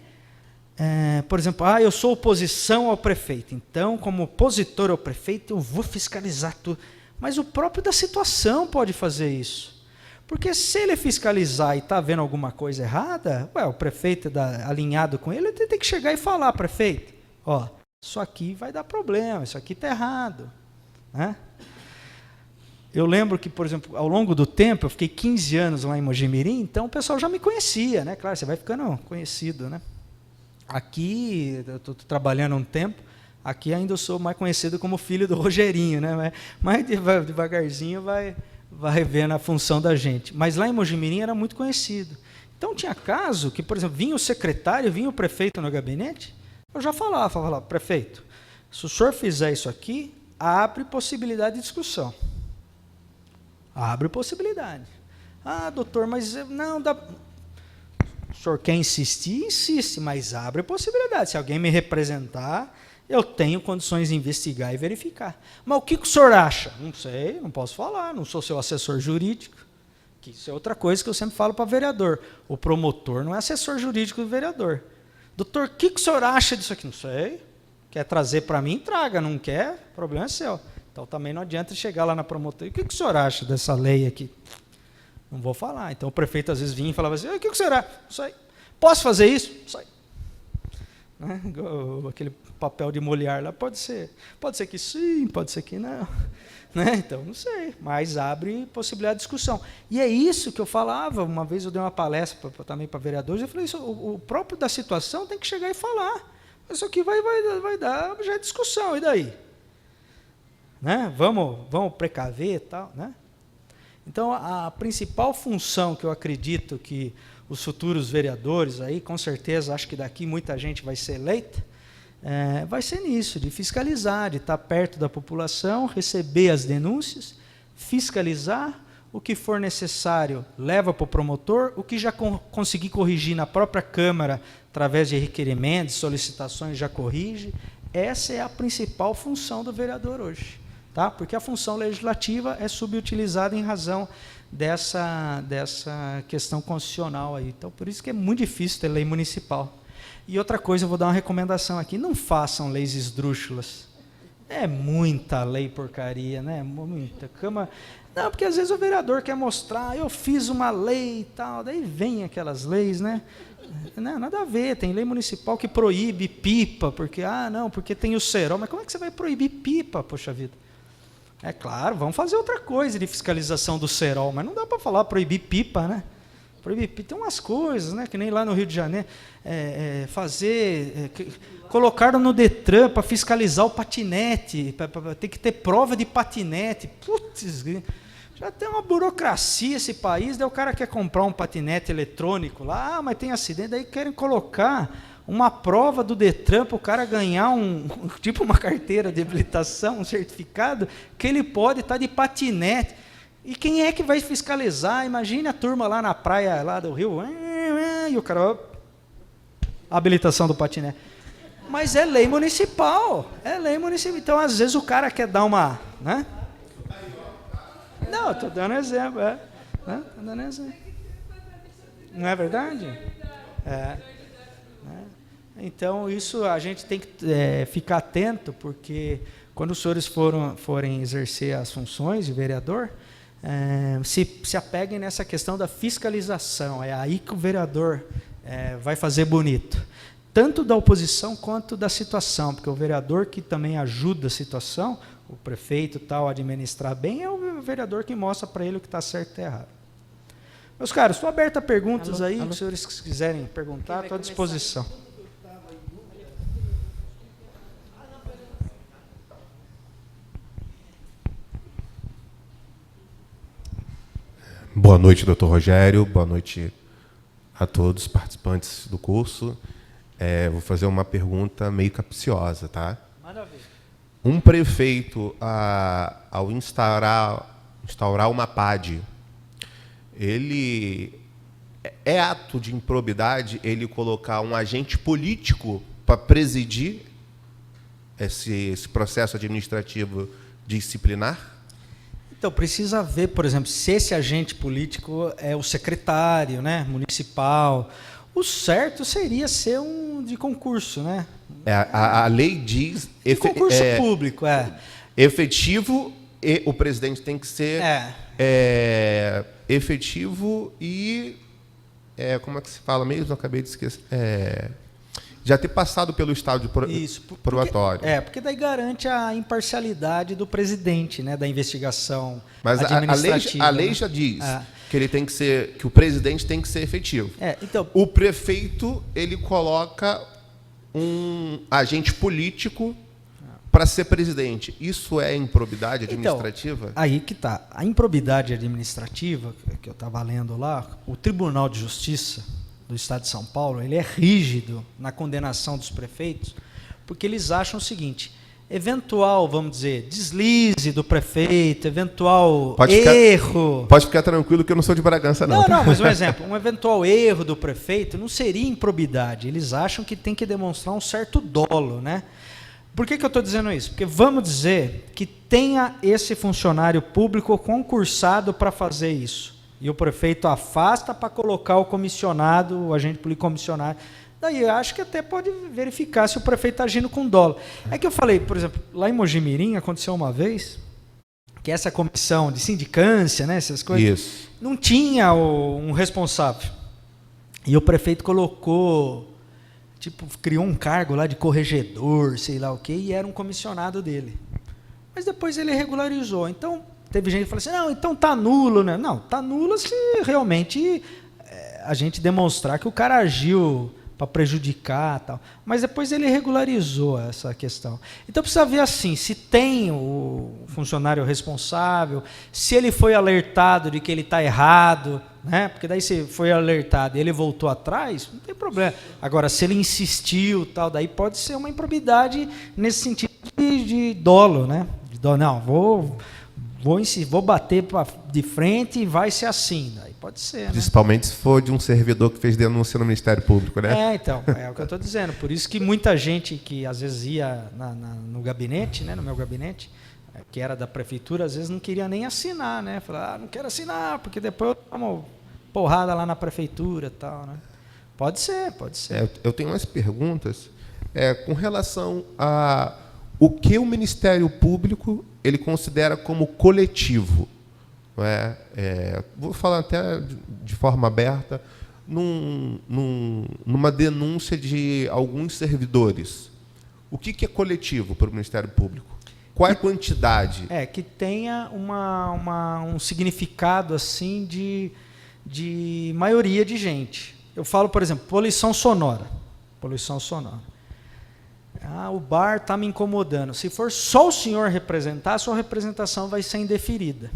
por exemplo, eu sou oposição ao prefeito, então, como opositor ao prefeito, eu vou fiscalizar tudo. Mas o próprio da situação pode fazer isso. Porque se ele fiscalizar e está vendo alguma coisa errada, o prefeito alinhado com ele tem que chegar e falar, prefeito, isso aqui vai dar problema, isso aqui está errado. Né? Eu lembro que, por exemplo, ao longo do tempo, eu fiquei 15 anos lá em Mojimirim, então o pessoal já me conhecia, né? Claro, você vai ficando conhecido. Né? Aqui, eu estou trabalhando há um tempo, aqui ainda eu sou mais conhecido como filho do Rogerinho, né? Mas devagarzinho vai vendo a função da gente. Mas lá em Mojimirim era muito conhecido. Então tinha caso que, por exemplo, vinha o secretário, vinha o prefeito no gabinete, eu já falava, prefeito, se o senhor fizer isso aqui, abre possibilidade de discussão. Abre possibilidade. Doutor, mas não dá... O senhor quer insistir? Insiste, mas abre possibilidade. Se alguém me representar, eu tenho condições de investigar e verificar. Mas o que o senhor acha? Não sei, não posso falar, não sou seu assessor jurídico. Que isso é outra coisa que eu sempre falo para vereador. O promotor não é assessor jurídico do vereador. Doutor, o que o senhor acha disso aqui? Não sei. Quer trazer para mim? Traga. Não quer? O problema é seu. Então também não adianta chegar lá na promotoria. O que o senhor acha dessa lei aqui? Não vou falar. Então o prefeito às vezes vinha e falava assim, o que o senhor acha? Não sei. Posso fazer isso? Não sei. Né? Aquele papel de molhar lá, pode ser que sim, pode ser que não, né? Então não sei, mas abre possibilidade de discussão. E é isso que eu falava, uma vez eu dei uma palestra também para vereadores, eu falei, o próprio da situação tem que chegar e falar, isso aqui vai dar objeto de discussão, e daí? Né? Vamos precaver e tal, né? Então a principal função que eu acredito que os futuros vereadores, aí, com certeza, acho que daqui muita gente vai ser eleita, vai ser nisso, de fiscalizar, de estar perto da população, receber as denúncias, fiscalizar, o que for necessário leva para o promotor, o que já conseguir corrigir na própria Câmara, através de requerimentos, solicitações, já corrige. Essa é a principal função do vereador hoje, tá? Porque a função legislativa é subutilizada em razão dessa questão constitucional aí. Então, por isso que é muito difícil ter lei municipal. E outra coisa, eu vou dar uma recomendação aqui, não façam leis esdrúxulas. É muita lei porcaria, né? Muita. Não, porque às vezes o vereador quer mostrar, eu fiz uma lei e tal, daí vem aquelas leis, né? Não, nada a ver, tem lei municipal que proíbe pipa, porque tem o cerol, mas como é que você vai proibir pipa, poxa vida? É claro, vamos fazer outra coisa de fiscalização do cerol, mas não dá para falar proibir pipa, né? Proibir pipa, tem umas coisas, né? Que nem lá no Rio de Janeiro, colocaram no Detran para fiscalizar o patinete, tem que ter prova de patinete. Putz, já tem uma burocracia esse país, daí o cara quer comprar um patinete eletrônico lá, mas tem acidente, daí querem colocar uma prova do Detran para o cara ganhar tipo uma carteira de habilitação, um certificado, que ele pode estar de patinete. E quem é que vai fiscalizar? Imagine a turma lá na praia lá do Rio, e o cara... habilitação do patiné. Mas é lei municipal. Então, às vezes, o cara quer dar uma... Né? Não, estou dando exemplo. Né? Tô dando exemplo. Não é verdade? Então, isso a gente tem que ficar atento, porque quando os senhores forem exercer as funções de vereador, se apeguem nessa questão da fiscalização. É aí que o vereador vai fazer bonito. Tanto da oposição quanto da situação, porque o vereador que também ajuda a situação, o prefeito tal, a administrar bem, é o vereador que mostra para ele o que está certo e errado. Meus caros, estou aberto a perguntas aí, que os senhores quiserem perguntar, estou à disposição. Boa noite, doutor Rogério. Boa noite a todos os participantes do curso. Vou fazer uma pergunta meio capciosa, tá? Manda ver. Um prefeito, ao instaurar uma PAD, ele é ato de improbidade ele colocar um agente político para presidir esse processo administrativo disciplinar? Então, precisa ver, por exemplo, se esse agente político é o secretário, né, municipal. O certo seria ser um de concurso, né? A lei diz... De concurso público, efetivo, e o presidente tem que ser efetivo e... como é que se fala mesmo? Eu acabei de esquecer. Já ter passado pelo estado probatório. Porque daí garante a imparcialidade do presidente, né, da investigação. Mas administrativa. a lei já diz que ele tem que ser, que o presidente tem que ser efetivo. Então, o prefeito, ele coloca um agente político para ser presidente. Isso é improbidade administrativa? Então, aí que está. A improbidade administrativa, que eu estava lendo lá, o Tribunal de Justiça do Estado de São Paulo, ele é rígido na condenação dos prefeitos, porque eles acham o seguinte: eventual, vamos dizer, deslize do prefeito, eventual erro... Pode ficar tranquilo que eu não sou de Bragança, não. Não, mas um exemplo, um eventual erro do prefeito não seria improbidade. Eles acham que tem que demonstrar um certo dolo, né? Por que eu estou dizendo isso? Porque vamos dizer que tenha esse funcionário público concursado para fazer isso. E o prefeito afasta para colocar o comissionado, o agente político comissionado. Daí eu acho que até pode verificar se o prefeito está agindo com dolo. É que eu falei, por exemplo, lá em Mojimirim aconteceu uma vez que essa comissão de sindicância, né, essas coisas, isso, não tinha um responsável. E o prefeito colocou, criou um cargo lá de corregedor, sei lá o quê, e era um comissionado dele. Mas depois ele regularizou. Então, teve gente que falou assim, não, então está nulo, né? Não, está nulo se realmente a gente demonstrar que o cara agiu para prejudicar, tal. Mas depois ele regularizou essa questão. Então precisa ver assim, se tem o funcionário responsável, se ele foi alertado de que ele está errado, né? Porque daí se foi alertado e ele voltou atrás, não tem problema. Agora, se ele insistiu, tal, daí pode ser uma improbidade nesse sentido de dolo, né? Não, vou bater de frente e vai ser assim. Daí pode ser. Né? Principalmente se for de um servidor que fez denúncia no Ministério Público, né? Então, é o que eu estou dizendo. Por isso que muita gente que às vezes ia no gabinete, né, no meu gabinete, que era da prefeitura, às vezes não queria nem assinar, né? Falava, não quero assinar, porque depois eu tomo porrada lá na prefeitura e tal, né? Pode ser. Eu tenho umas perguntas com relação a o que o Ministério Público ele considera como coletivo. Não é? Vou falar até de forma aberta, numa denúncia de alguns servidores. O que é coletivo para o Ministério Público? Qual é a quantidade? Que tenha um significado assim de maioria de gente. Eu falo, por exemplo, poluição sonora. O bar está me incomodando. Se for só o senhor representar, a sua representação vai ser indeferida.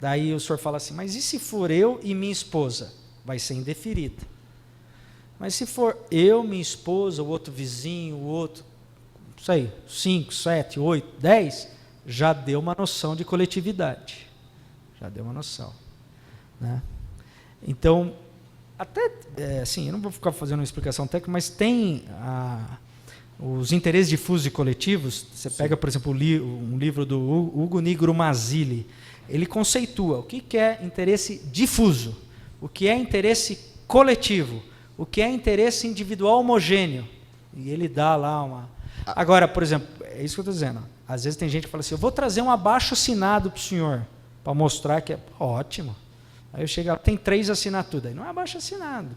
Daí o senhor fala assim, mas e se for eu e minha esposa? Vai ser indeferida. Mas se for eu, minha esposa, o outro vizinho, o outro, não sei, 5, 7, 8, 10, já deu uma noção de coletividade. Já deu uma noção. Né? Então, até, assim, eu não vou ficar fazendo uma explicação técnica, mas tem os interesses difusos e coletivos. Você pega, por exemplo, um livro do Hugo Nigro Mazzilli. Ele conceitua o que é interesse difuso, o que é interesse coletivo, o que é interesse individual homogêneo. E ele dá lá uma... Agora, por exemplo, é isso que eu estou dizendo. Às vezes tem gente que fala assim, eu vou trazer um abaixo-assinado para o senhor, para mostrar que é ótimo. Aí eu chego, tem 3 assinaturas. Aí não é abaixo-assinado.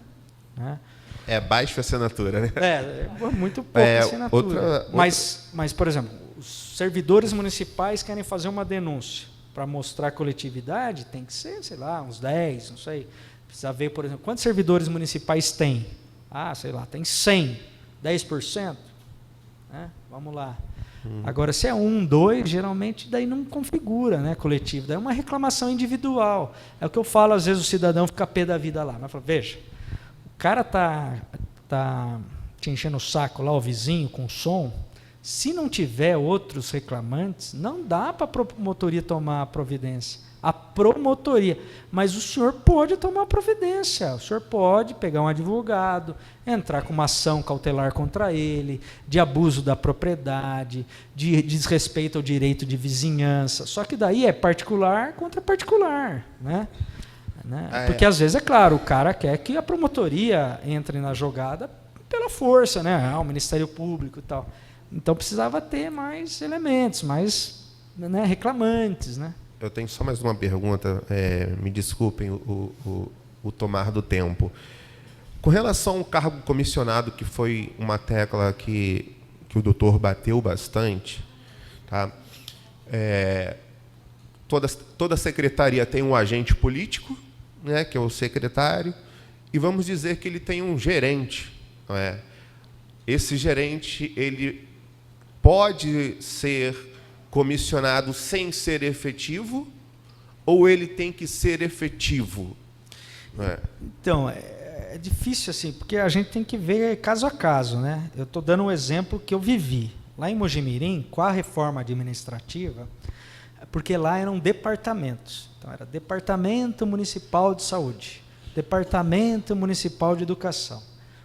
Né? É baixa assinatura, né? É muito pouca assinatura. Mas, por exemplo, os servidores municipais querem fazer uma denúncia para mostrar coletividade, tem que ser, sei lá, uns 10, não sei. Precisa ver, por exemplo, quantos servidores municipais tem? Sei lá, tem 100, 10%. Né? Vamos lá. Agora, se é 1, 2, geralmente daí não configura, né, coletivo. Daí é uma reclamação individual. É o que eu falo, às vezes o cidadão fica pé da vida lá. Mas fala, veja, o cara tá te enchendo o saco lá, o vizinho, com som. Se não tiver outros reclamantes, não dá para a promotoria tomar a providência. A promotoria. Mas o senhor pode tomar providência. O senhor pode pegar um advogado, entrar com uma ação cautelar contra ele, de abuso da propriedade, de desrespeito ao direito de vizinhança. Só que daí é particular contra particular. Né? Porque às vezes, é claro, o cara quer que a promotoria entre na jogada pela força, né? O Ministério Público e tal. Então precisava ter mais elementos, mais, né, reclamantes, né? Eu tenho só mais uma pergunta, me desculpem o tomar do tempo. Com relação ao cargo comissionado, que foi uma tecla que o doutor bateu bastante, tá? Toda secretaria tem um agente político, né, que é o secretário, e vamos dizer que ele tem um gerente. Não é? Esse gerente, ele pode ser comissionado sem ser efetivo, ou ele tem que ser efetivo? Então, é difícil assim, porque a gente tem que ver caso a caso, né? Eu estou dando um exemplo que eu vivi. Lá em Mojimirim, com a reforma administrativa, porque lá eram departamentos. Então, era Departamento Municipal de Saúde, Departamento Municipal de Educação.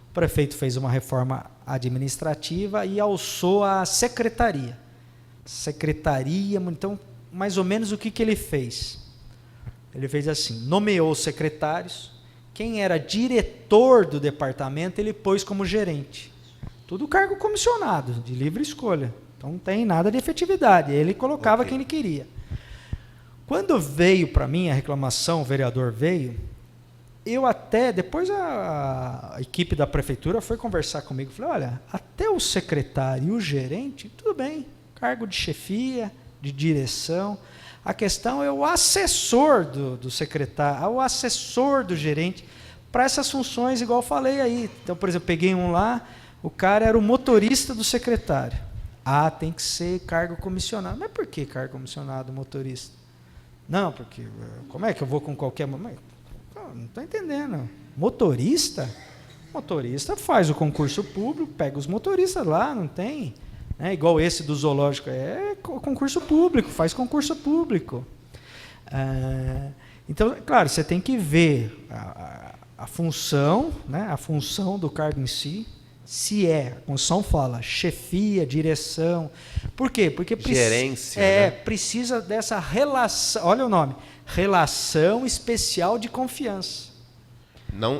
O prefeito fez uma reforma administrativa e alçou a secretaria. Então, mais ou menos o que ele fez? Ele fez assim, nomeou os secretários, quem era diretor do departamento ele pôs como gerente. Tudo cargo comissionado, de livre escolha. Então não tem nada de efetividade, ele colocava quem ele queria. Quando veio para mim a reclamação, o vereador veio, eu até, depois a equipe da prefeitura foi conversar comigo, falei, olha, até o secretário e o gerente, tudo bem, cargo de chefia, de direção. A questão é o assessor do secretário, o assessor do gerente, para essas funções, igual eu falei aí. Então, por exemplo, peguei um lá, o cara era o motorista do secretário. Tem que ser cargo comissionado. Mas por que cargo comissionado, motorista? Não, porque como é que eu vou com qualquer... Não estou entendendo. Motorista? Motorista faz o concurso público, pega os motoristas lá, não tem... igual esse do zoológico, é concurso público, faz concurso público. Então, claro, você tem que ver a função, né, a função do cargo em si, se a Constituição fala chefia, direção. Por quê? Porque gerência, né? Precisa dessa relação, olha o nome, relação especial de confiança.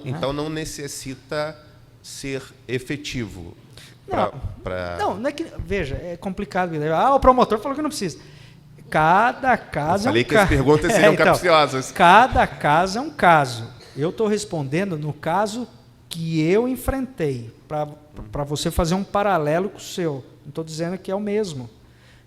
Então não necessita ser efetivo. Não é que... Veja, é complicado. O promotor falou que não precisa. Cada caso falei que as perguntas seriam capciosas. Cada caso é um caso. Eu estou respondendo no caso que eu enfrentei, para você fazer um paralelo com o seu. Não estou dizendo que é o mesmo.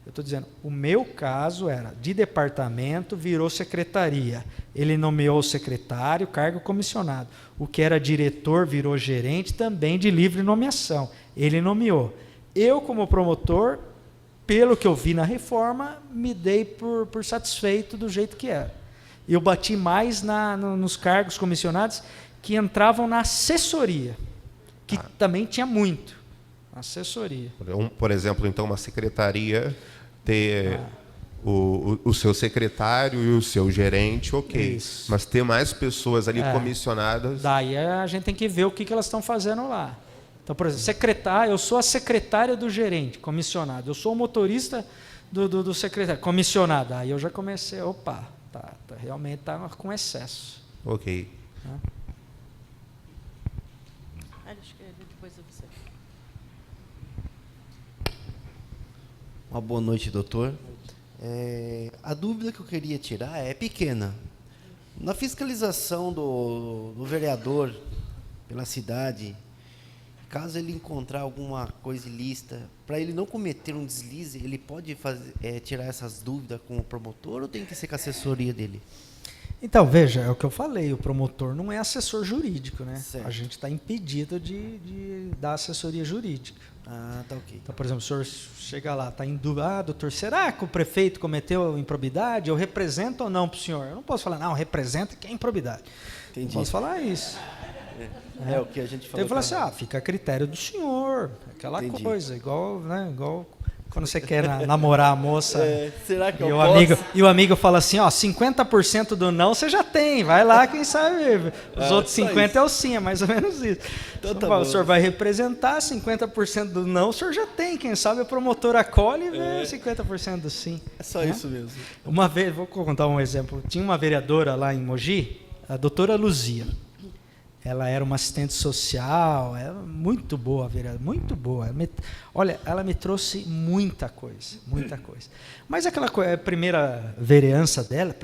Eu estou dizendo, o meu caso era de departamento, virou secretaria. Ele nomeou o secretário, cargo comissionado. O que era diretor virou gerente, também de livre nomeação. Ele nomeou. Eu, como promotor, pelo que eu vi na reforma, me dei por satisfeito do jeito que era. Eu bati mais nos cargos comissionados que entravam na assessoria, que também tinha muito. Assessoria. Por exemplo, então, uma secretaria ter o seu secretário e o seu gerente, ok. Isso. Mas ter mais pessoas ali comissionadas... Daí a gente tem que ver o que elas estão fazendo lá. Então, por exemplo, eu sou a secretária do gerente, comissionado. Eu sou o motorista do secretário, comissionado. Aí eu já comecei, realmente está com excesso. Ok. Uma boa noite, doutor. A dúvida que eu queria tirar é pequena. Na fiscalização do vereador pela cidade, caso ele encontrar alguma coisa ilícita, para ele não cometer um deslize, ele pode tirar essas dúvidas com o promotor ou tem que ser com a assessoria dele? Então, veja, é o que eu falei, o promotor não é assessor jurídico, né? Certo. A gente está impedido de dar assessoria jurídica. Ah, tá ok. Então, por exemplo, o senhor chega lá, está em dúvida, doutor, será que o prefeito cometeu improbidade? Eu represento ou não para o senhor? Eu não posso falar, não, representa que é improbidade. Entendi. Não posso falar isso. É o que a gente falou. Então, eu falo assim, fica a critério do senhor, aquela Entendi. coisa, igual quando você quer namorar a moça, será que e o amigo fala assim, 50% do não você já tem, vai lá, quem sabe, os outros 50% é o sim, é mais ou menos isso. Então, Então, o senhor vai representar, 50% do não o senhor já tem, quem sabe a promotora acolhe e vê 50% do sim. É só isso mesmo. Uma vez, vou contar um exemplo, tinha uma vereadora lá em Mogi, a doutora Luzia. Ela era uma assistente social, era muito boa, vereadora, muito boa. Ela me trouxe muita coisa, muita coisa. Mas aquela coisa, a primeira vereança dela,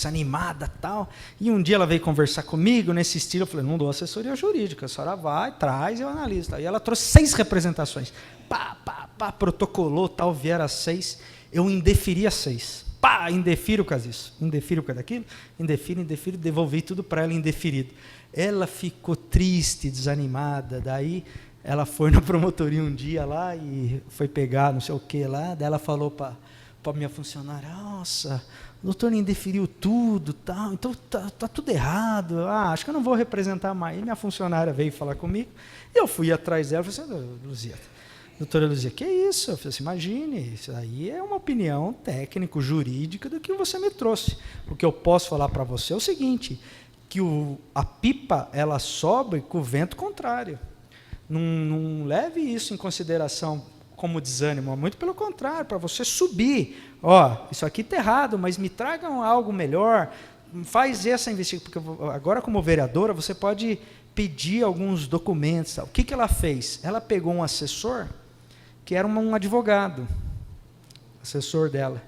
animada e tal, e um dia ela veio conversar comigo nesse estilo, eu falei, não dou assessoria jurídica, a senhora vai, traz, eu analiso. E ela trouxe 6 representações, protocolou, tal, vieram as 6, eu indeferi as 6. Indefiro por causa disso, indefiro por causa daquilo, indefiro, devolvi tudo para ela indeferido. Ela ficou triste, desanimada, daí ela foi na promotoria um dia lá e foi pegar não sei o que lá, daí ela falou para minha funcionária, nossa, o doutor não indeferiu tudo, tal, então tá tudo errado, acho que eu não vou representar mais. E minha funcionária veio falar comigo, e eu fui atrás dela e falei assim, Luzia, doutora Luzia, que é isso? Eu falei assim, imagine, isso aí é uma opinião técnico-jurídica do que você me trouxe. O que eu posso falar para você é o seguinte, que a pipa ela sobe com o vento contrário. Não leve isso em consideração como desânimo, muito pelo contrário, para você subir. Isso aqui está errado, mas me tragam algo melhor, faz essa investigação, porque agora como vereadora você pode pedir alguns documentos. O que ela fez? Ela pegou um assessor, que era um advogado, assessor dela.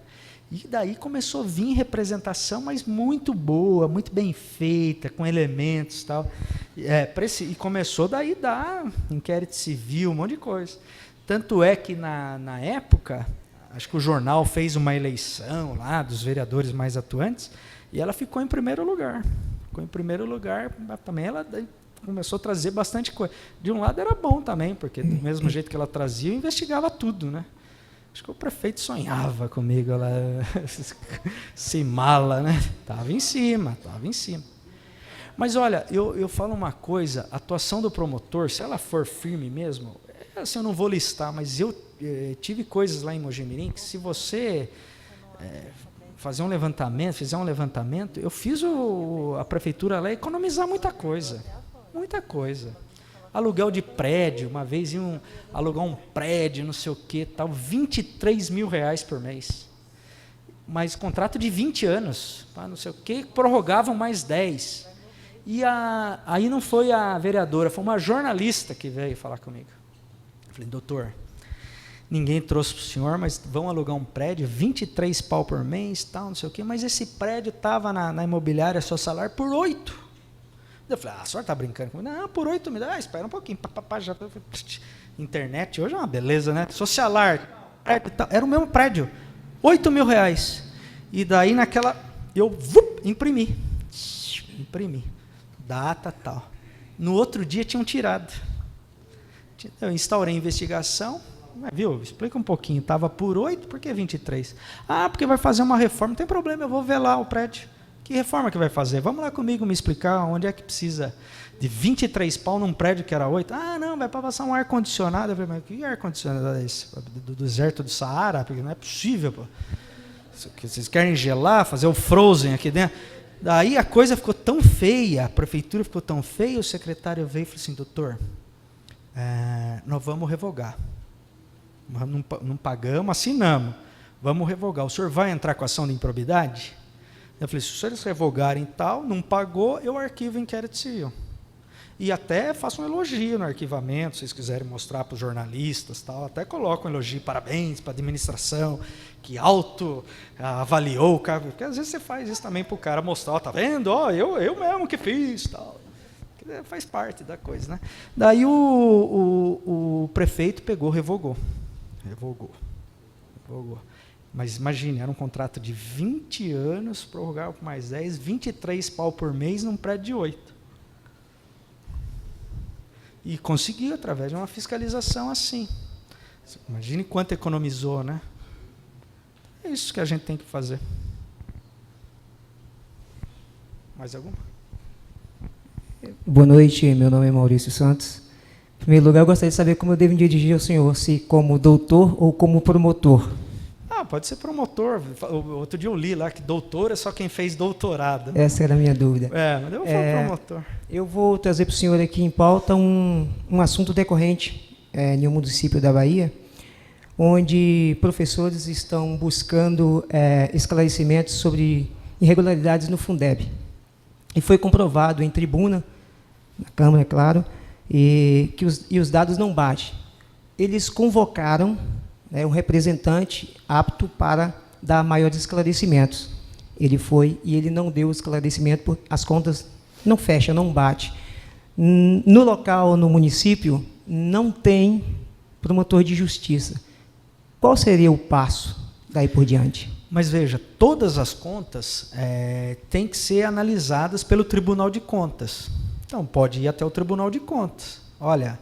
E daí começou a vir representação, mas muito boa, muito bem feita, com elementos e tal. E começou daí a dar inquérito civil, um monte de coisa. Tanto é que na época, acho que o jornal fez uma eleição lá dos vereadores mais atuantes, e ela ficou em primeiro lugar. Ficou em primeiro lugar, também ela começou a trazer bastante coisa. De um lado era bom também, porque do mesmo jeito que ela trazia, eu investigava tudo, né? Acho que o prefeito sonhava comigo, ela se mala, né? Estava em cima. Mas olha, eu falo uma coisa, a atuação do promotor, se ela for firme mesmo, assim, eu não vou listar, mas eu tive coisas lá em Mojimirim que se você fizer um levantamento, eu fiz a prefeitura lá economizar muita coisa. Aluguel de prédio, uma vez iam alugar um prédio, não sei o que, tal, 23 mil reais por mês. Mas contrato de 20 anos, não sei o que, prorrogavam mais 10. E aí não foi a vereadora, foi uma jornalista que veio falar comigo. Eu falei, doutor, ninguém trouxe para o senhor, mas vão alugar um prédio, 23 pau por mês, tal, não sei o que, mas esse prédio estava na imobiliária, seu salário, por 8. Eu falei, a senhora está brincando comigo? Não, por 8 mil. Espera um pouquinho. Já. Internet hoje é uma beleza, né? Socialar. Era o mesmo prédio. 8 mil reais. E daí eu imprimi. Data tal. No outro dia tinham tirado. Eu instaurei a investigação. Viu? Explica um pouquinho. Estava por 8, por que 23? Porque vai fazer uma reforma. Não tem problema, eu vou ver lá o prédio. Que reforma que vai fazer? Vamos lá comigo me explicar onde é que precisa de 23 pau num prédio que era 8. Não, vai para passar um ar-condicionado. Eu falei, mas que ar-condicionado é esse? Do deserto do Saara? Porque não é possível, pô. Vocês querem gelar, fazer o frozen aqui dentro? Daí a coisa ficou tão feia, a prefeitura ficou tão feia, o secretário veio e falou assim, doutor, nós vamos revogar. Não pagamos, assinamos. Vamos revogar. O senhor vai entrar com ação de improbidade? Eu falei, se os senhores revogarem tal, não pagou, eu arquivo o inquérito civil. E até faço um elogio no arquivamento, se vocês quiserem mostrar para os jornalistas, tal, até coloco um elogio, parabéns para a administração, que avaliou o cara, porque às vezes você faz isso também para o cara mostrar, ó, tá vendo? Ó, eu mesmo que fiz, tal. Faz parte da coisa, né? Daí o prefeito pegou, revogou. Mas imagine, era um contrato de 20 anos, prorrogar por mais 10, 23 pau por mês num prédio de 8. E conseguiu através de uma fiscalização assim. Imagine quanto economizou, né? É isso que a gente tem que fazer. Mais alguma? Boa noite, meu nome é Maurício Santos. Em primeiro lugar, eu gostaria de saber como eu devo me dirigir ao senhor, se como doutor ou como promotor. Pode ser promotor. Outro dia eu li lá que doutor é só quem fez doutorado. Essa era a minha dúvida. Mas eu vou falar promotor. Eu vou trazer para o senhor aqui em pauta um assunto decorrente em um município da Bahia, onde professores estão buscando esclarecimentos sobre irregularidades no Fundeb. E foi comprovado em tribuna, na Câmara, é claro, e os dados não batem. Eles convocaram um representante apto para dar maiores esclarecimentos. Ele foi e ele não deu esclarecimento, porque as contas não fecham, não bate. No local, no município, não tem promotor de justiça. Qual seria o passo daí por diante? Mas veja, todas as contas têm que ser analisadas pelo Tribunal de Contas. Então, pode ir até o Tribunal de Contas. Olha,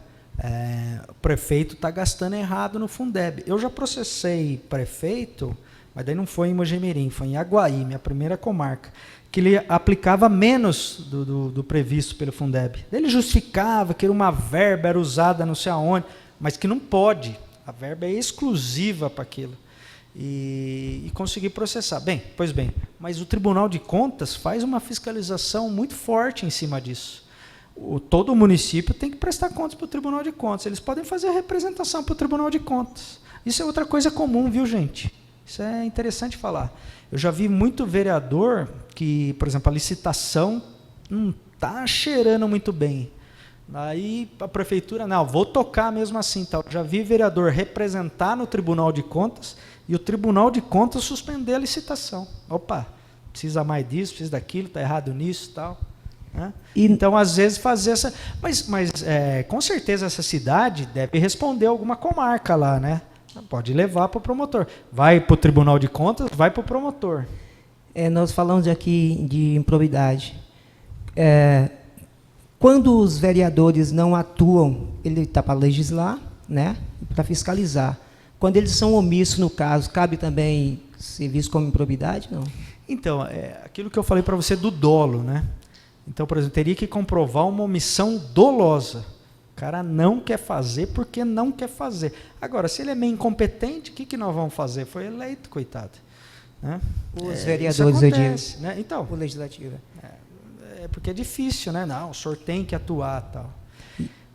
o prefeito está gastando errado no Fundeb. Eu já processei prefeito, mas daí não foi em Mojimirim, foi em Aguaí, minha primeira comarca, que ele aplicava menos do previsto pelo Fundeb. Ele justificava que uma verba era usada não sei aonde, mas que não pode. A verba é exclusiva para aquilo. E consegui processar. Pois bem, mas o Tribunal de Contas faz uma fiscalização muito forte em cima disso. Todo município tem que prestar contas para o Tribunal de Contas. Eles podem fazer a representação para o Tribunal de Contas. Isso é outra coisa comum, viu, gente? Isso é interessante falar. Eu já vi muito vereador que, por exemplo, a licitação não está cheirando muito bem. Aí a prefeitura, não, vou tocar mesmo assim. Tal. Já vi vereador representar no Tribunal de Contas e o Tribunal de Contas suspender a licitação. Opa, precisa mais disso, precisa daquilo, está errado nisso e tal. Então, às vezes, fazer essa... Mas com certeza, essa cidade deve responder alguma comarca lá, né? Pode levar para o promotor. Vai para o Tribunal de Contas, vai para o promotor. Nós falamos aqui de improbidade. Quando os vereadores não atuam, ele está para legislar, né? Para fiscalizar. Quando eles são omissos, no caso, cabe também ser visto como improbidade? Não. Então, aquilo que eu falei para você do dolo, né? Então, por exemplo, teria que comprovar uma omissão dolosa. O cara não quer fazer porque não quer fazer. Agora, se ele é meio incompetente, o que nós vamos fazer? Foi eleito, coitado. Né? Os vereadores, eu digo. Né? Então, o legislativo. Porque é difícil, né? Não, o senhor tem que atuar. Tal.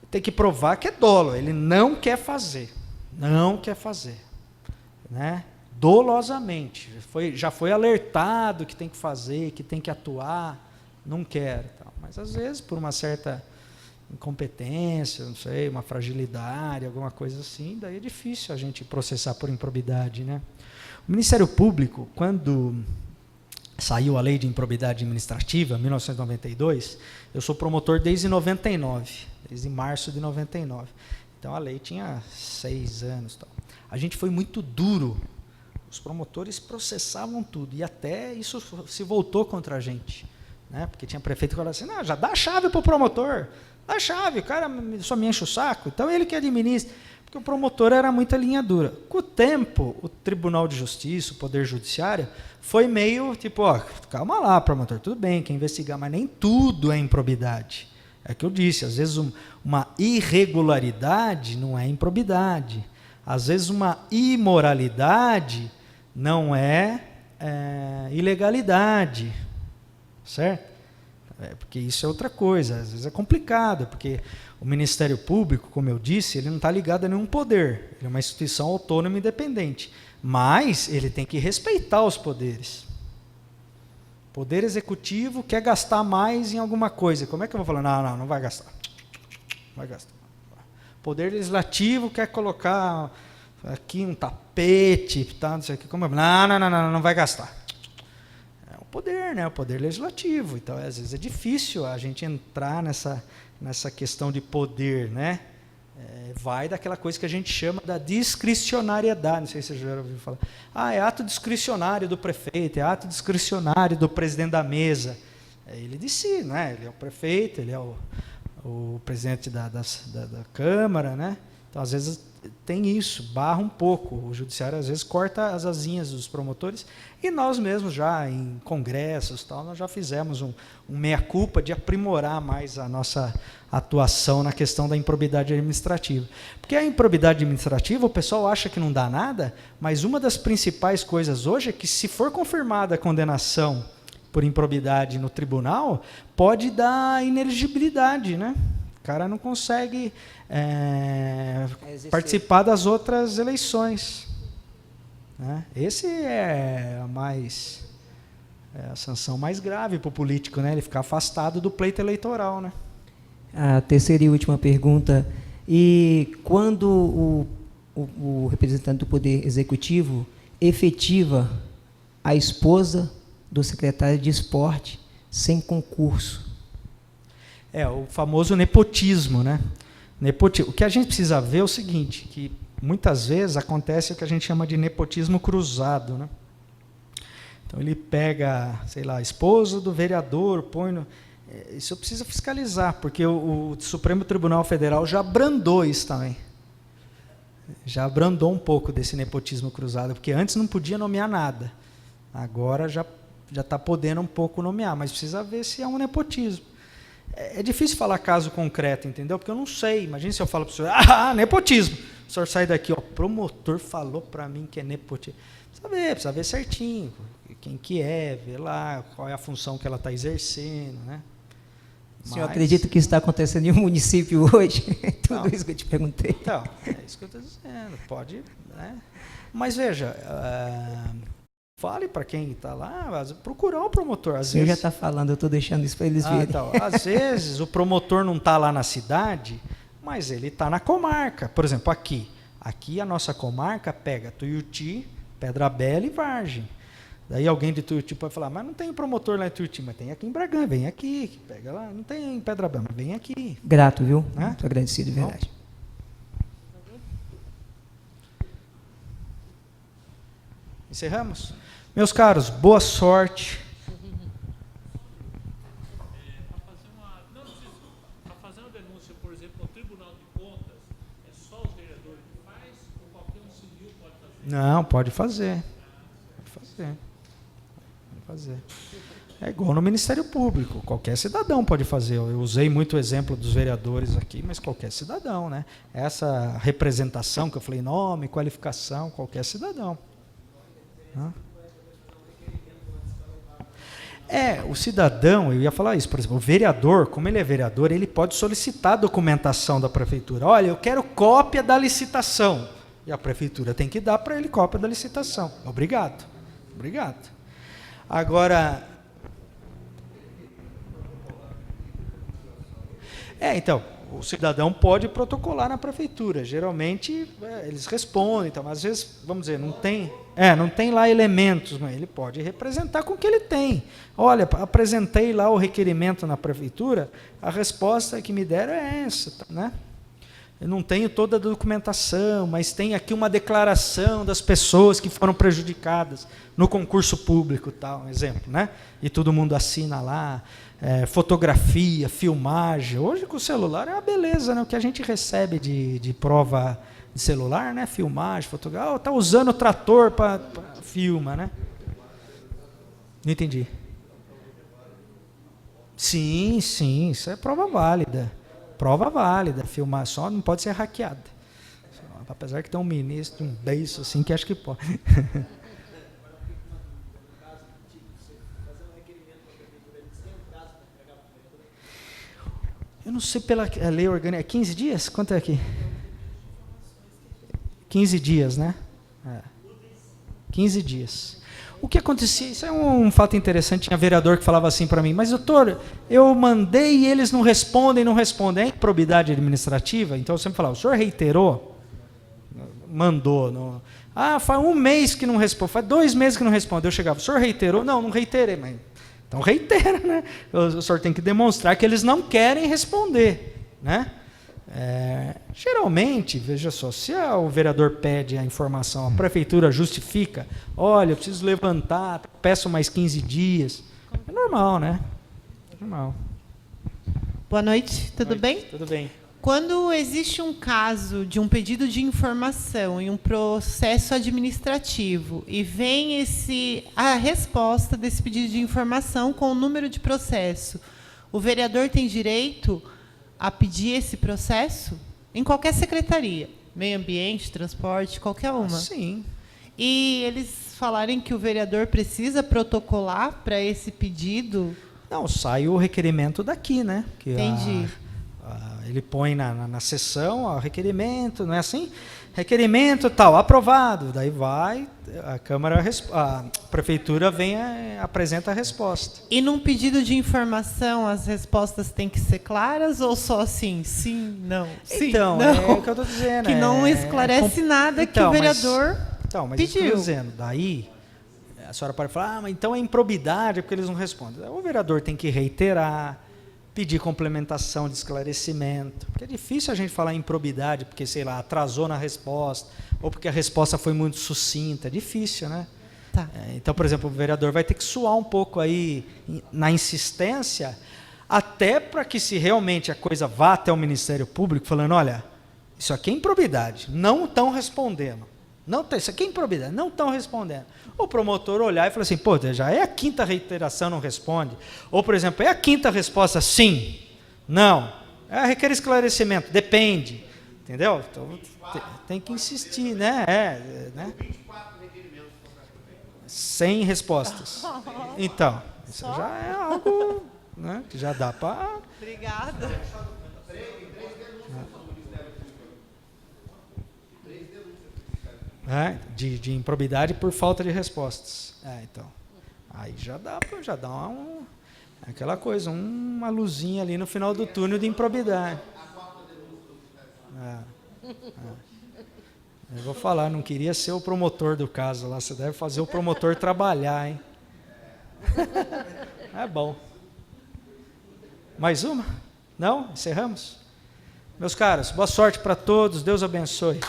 Tem que provar que é dolo. Ele não quer fazer. Não quer fazer. Né? Dolosamente. Já foi alertado que tem que fazer, que tem que atuar. Não quer, mas às vezes por uma certa incompetência, não sei, uma fragilidade, alguma coisa assim, daí é difícil a gente processar por improbidade, né? O Ministério Público, quando saiu a Lei de Improbidade Administrativa, 1992, eu sou promotor desde 99, desde março de 99. Então a lei tinha 6 anos, tal. A gente foi muito duro. Os promotores processavam tudo e até isso se voltou contra a gente. Né? Porque tinha prefeito que falava assim, não, já dá a chave para o promotor, dá a chave, o cara só me enche o saco, então ele que administra, porque o promotor era muita linha dura. Com o tempo, o Tribunal de Justiça, o Poder Judiciário, foi meio tipo, calma lá, promotor, tudo bem, quer investigar, mas nem tudo é improbidade. É o que eu disse, às vezes uma irregularidade não é improbidade, às vezes uma imoralidade não é ilegalidade, certo? Porque isso é outra coisa, às vezes é complicado, porque o Ministério Público, como eu disse, ele não está ligado a nenhum poder, ele é uma instituição autônoma e independente, mas ele tem que respeitar os poderes. O Poder Executivo quer gastar mais em alguma coisa, como é que eu vou falar? Não vai gastar. Não vai gastar. O Poder Legislativo quer colocar aqui um tapete, tá, não sei o que, como não vai gastar. É o poder, né? O Poder Legislativo. Então, às vezes é difícil a gente entrar nessa questão de poder, né? Vai daquela coisa que a gente chama da discricionariedade. Não sei se você já ouviu falar. É ato discricionário do prefeito, é ato discricionário do presidente da mesa. Ele decide, né? Ele é o prefeito, ele é o presidente da Câmara, né? Então, às vezes, tem isso, barra um pouco. O judiciário, às vezes, corta as asinhas dos promotores, e nós mesmos já, em congressos, tal, nós já fizemos um meia-culpa de aprimorar mais a nossa atuação na questão da improbidade administrativa. Porque a improbidade administrativa, o pessoal acha que não dá nada, mas uma das principais coisas hoje é que, se for confirmada a condenação por improbidade no tribunal, pode dar inelegibilidade, né? O cara não consegue participar das outras eleições, né? Esse é a sanção mais grave para o político, né? Ele ficar afastado do pleito eleitoral, né? A terceira e última pergunta: e quando o representante do Poder Executivo efetiva a esposa do secretário de Esporte sem concurso? O famoso nepotismo, né? O que a gente precisa ver é o seguinte, que muitas vezes acontece o que a gente chama de nepotismo cruzado, né? Então ele pega, sei lá, a esposa do vereador, põe no... Isso precisa fiscalizar, porque o Supremo Tribunal Federal já abrandou isso também. Já abrandou um pouco desse nepotismo cruzado, porque antes não podia nomear nada. Agora já está podendo um pouco nomear, mas precisa ver se é um nepotismo. É difícil falar caso concreto, entendeu? Porque eu não sei. Imagina se eu falo para o senhor, nepotismo. O senhor sai daqui, promotor falou para mim que é nepotismo. Precisa ver certinho quem que é, ver lá qual é a função que ela está exercendo, né? O senhor acredita que isso está acontecendo em um município hoje? Tudo isso que eu te perguntei. Então, é isso que eu estou dizendo. Pode, né? Mas veja, fale para quem está lá, procurar o promotor. O senhor já está falando, eu estou deixando isso para eles verem. Então, às vezes o promotor não está lá na cidade, mas ele está na comarca. Por exemplo, aqui a nossa comarca pega Tuiuti, Pedra Bela e Vargem. Daí alguém de Tuiuti pode falar, mas não tem promotor lá em Tuiuti, mas tem aqui em Bragança, vem aqui, pega lá, não tem em Pedra Bela, mas vem aqui. Grato, viu? Muito agradecido, de verdade. Encerramos? Meus caros, boa sorte. Para fazer uma denúncia, por exemplo, no Tribunal de Contas, é só os vereadores que faz ou qualquer um civil pode fazer? Não, pode fazer. É igual no Ministério Público, qualquer cidadão pode fazer. Eu usei muito o exemplo dos vereadores aqui, mas qualquer cidadão, né? Essa representação que eu falei, nome, qualificação, qualquer cidadão. O cidadão, eu ia falar isso, por exemplo, o vereador, como ele é vereador, ele pode solicitar a documentação da prefeitura. Olha, eu quero cópia da licitação. E a prefeitura tem que dar para ele cópia da licitação. Obrigado. Agora, então, o cidadão pode protocolar na prefeitura. Geralmente, eles respondem, então, às vezes, vamos dizer, não tem lá elementos, mas ele pode representar com o que ele tem. Olha, apresentei lá o requerimento na prefeitura, a resposta que me deram é essa, né? Eu não tenho toda a documentação, mas tem aqui uma declaração das pessoas que foram prejudicadas no concurso público, tal, um exemplo, né? E todo mundo assina lá, fotografia, filmagem. Hoje com o celular é uma beleza, né? O que a gente recebe de prova de celular, né? Filmagem, fotografia. Está usando o trator para filma, né? Não entendi. Sim, isso é prova válida. Filmar só não pode ser hackeada. Apesar que tem um ministro, um beiço assim, que acho que pode. Eu não sei pela lei orgânica, 15 dias? Quanto é aqui? 15 dias, né? 15 dias. O que acontecia, isso é um fato interessante, tinha vereador que falava assim para mim, mas doutor, eu mandei e eles não respondem. É improbidade administrativa? Então eu sempre falava, o senhor reiterou? Mandou. Não. Faz 1 mês que não responde, faz 2 meses que não responde. Eu chegava, o senhor reiterou? Não reiterei, mas... Então reitera, né? O senhor tem que demonstrar que eles não querem responder, né? Geralmente, veja só, se o vereador pede a informação, a prefeitura justifica, olha, eu preciso levantar, peço mais 15 dias. É normal, né? Normal. Boa noite, tudo bem? Tudo bem. Quando existe um caso de um pedido de informação em um processo administrativo e vem a resposta desse pedido de informação com o número de processo, o vereador tem direito a pedir esse processo em qualquer secretaria, meio ambiente, transporte, qualquer uma? Sim. E eles falarem que o vereador precisa protocolar para esse pedido? Não, sai o requerimento daqui, né? Que Entendi. Ele põe na sessão requerimento, não é assim? Requerimento tal, aprovado. Daí vai, a prefeitura vem apresenta a resposta. E num pedido de informação, as respostas têm que ser claras ou só assim, sim, não, sim, então, não? é o que eu estou dizendo. Que não esclarece nada que o vereador mas pediu. Isso que eu estou dizendo. Daí, a senhora pode falar, mas então é improbidade, porque eles não respondem. O vereador tem que reiterar, pedir complementação de esclarecimento, porque é difícil a gente falar em improbidade, porque, sei lá, atrasou na resposta, ou porque a resposta foi muito sucinta, é difícil, né? Tá. Então, por exemplo, o vereador vai ter que suar um pouco aí na insistência, até para que, se realmente a coisa vá até o Ministério Público, falando, olha, isso aqui é improbidade, não estão respondendo. Isso aqui é improbidade, não estão respondendo. O promotor olhar e falar assim, pô, já é a 5ª reiteração, não responde. Ou, por exemplo, é a 5ª resposta, sim, não. Requer esclarecimento, depende. Entendeu? Então, tem que insistir, né? Né? 100 respostas. Então, isso já é algo, né, que já dá para... Obrigada. De improbidade por falta de respostas. Então, aí já dá aquela coisa, uma luzinha ali no final do túnel de improbidade. Eu vou falar, não queria ser o promotor do caso lá, você deve fazer o promotor trabalhar, hein? É bom. Mais uma? Não? Encerramos? Meus caros, boa sorte para todos, Deus abençoe.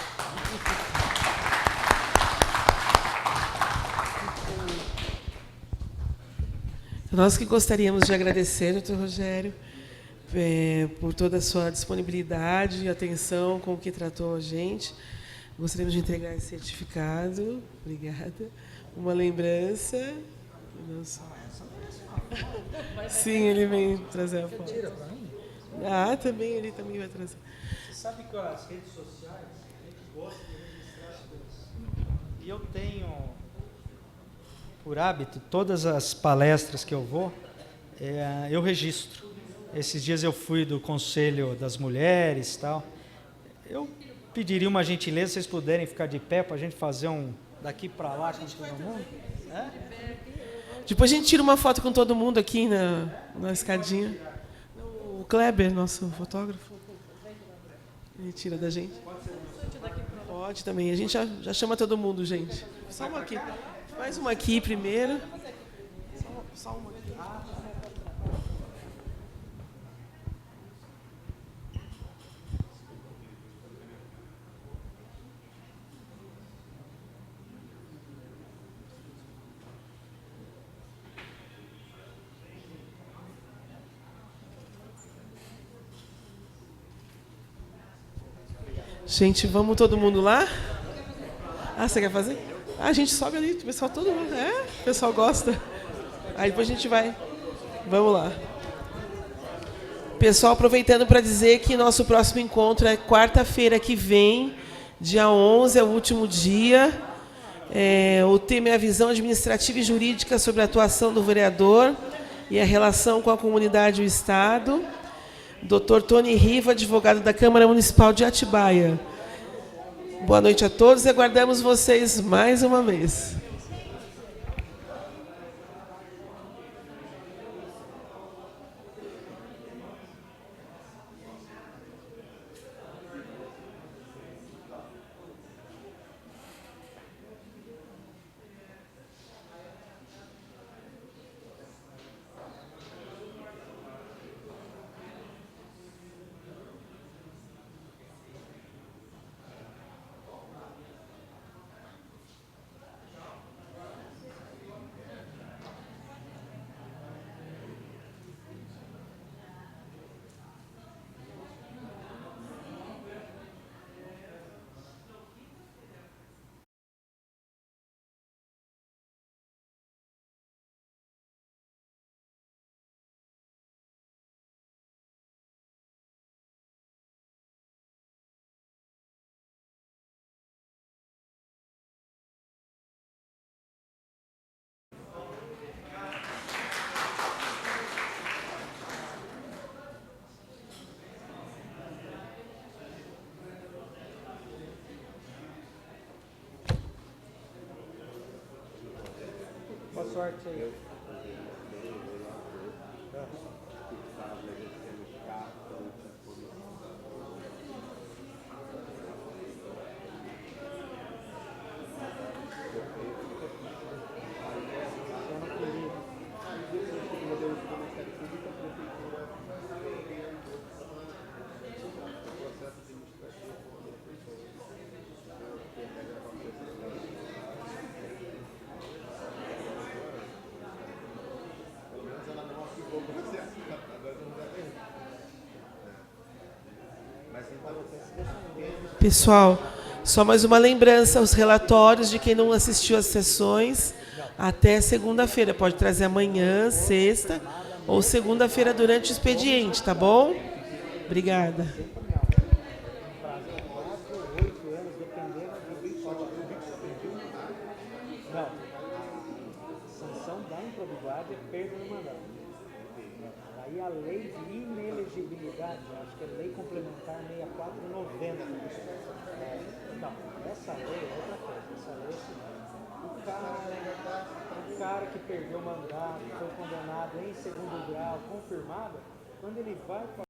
Nós que gostaríamos de agradecer, doutor Rogério, por toda a sua disponibilidade e atenção com o que tratou a gente. Gostaríamos de entregar esse certificado. Obrigada. Uma lembrança. Sim, ele vem trazer a foto. Também, ele também vai trazer. Você sabe que as redes sociais, a gente gosta de registrar as coisas. E eu tenho... por hábito, todas as palestras que eu vou, eu registro. Esses dias eu fui do Conselho das Mulheres e tal. Eu pediria uma gentileza, se vocês puderem ficar de pé, para a gente fazer um daqui para lá com todo mundo. Depois a gente tira uma foto com todo mundo aqui na escadinha. O Kleber, nosso fotógrafo, ele tira da gente. Pode também, a gente já chama todo mundo, gente. Só uma aqui. Mais uma aqui primeiro. Só uma aqui. Gente, vamos todo mundo lá? Você quer fazer? A gente sobe ali, o pessoal todo mundo. O pessoal gosta. Aí depois a gente vai. Vamos lá. Pessoal, aproveitando para dizer que nosso próximo encontro é quarta-feira que vem, dia 11, é o último dia. O tema é a visão administrativa e jurídica sobre a atuação do vereador e a relação com a comunidade e o Estado. Dr. Tony Riva, advogado da Câmara Municipal de Atibaia. Boa noite a todos e aguardamos vocês mais uma vez. Boa sorte aí. Pessoal, só mais uma lembrança, os relatórios de quem não assistiu às sessões até segunda-feira. Pode trazer amanhã, sexta, ou segunda-feira durante o expediente, tá bom? Obrigada. Não. Sanção da improbidade é perda do mandato. Aí a lei de inelegibilidade, acho que é lei complementar 6490. Não, essa lei é outra coisa. Essa lei é o seguinte: o cara que perdeu o mandato, foi condenado em segundo grau, confirmado, quando ele vai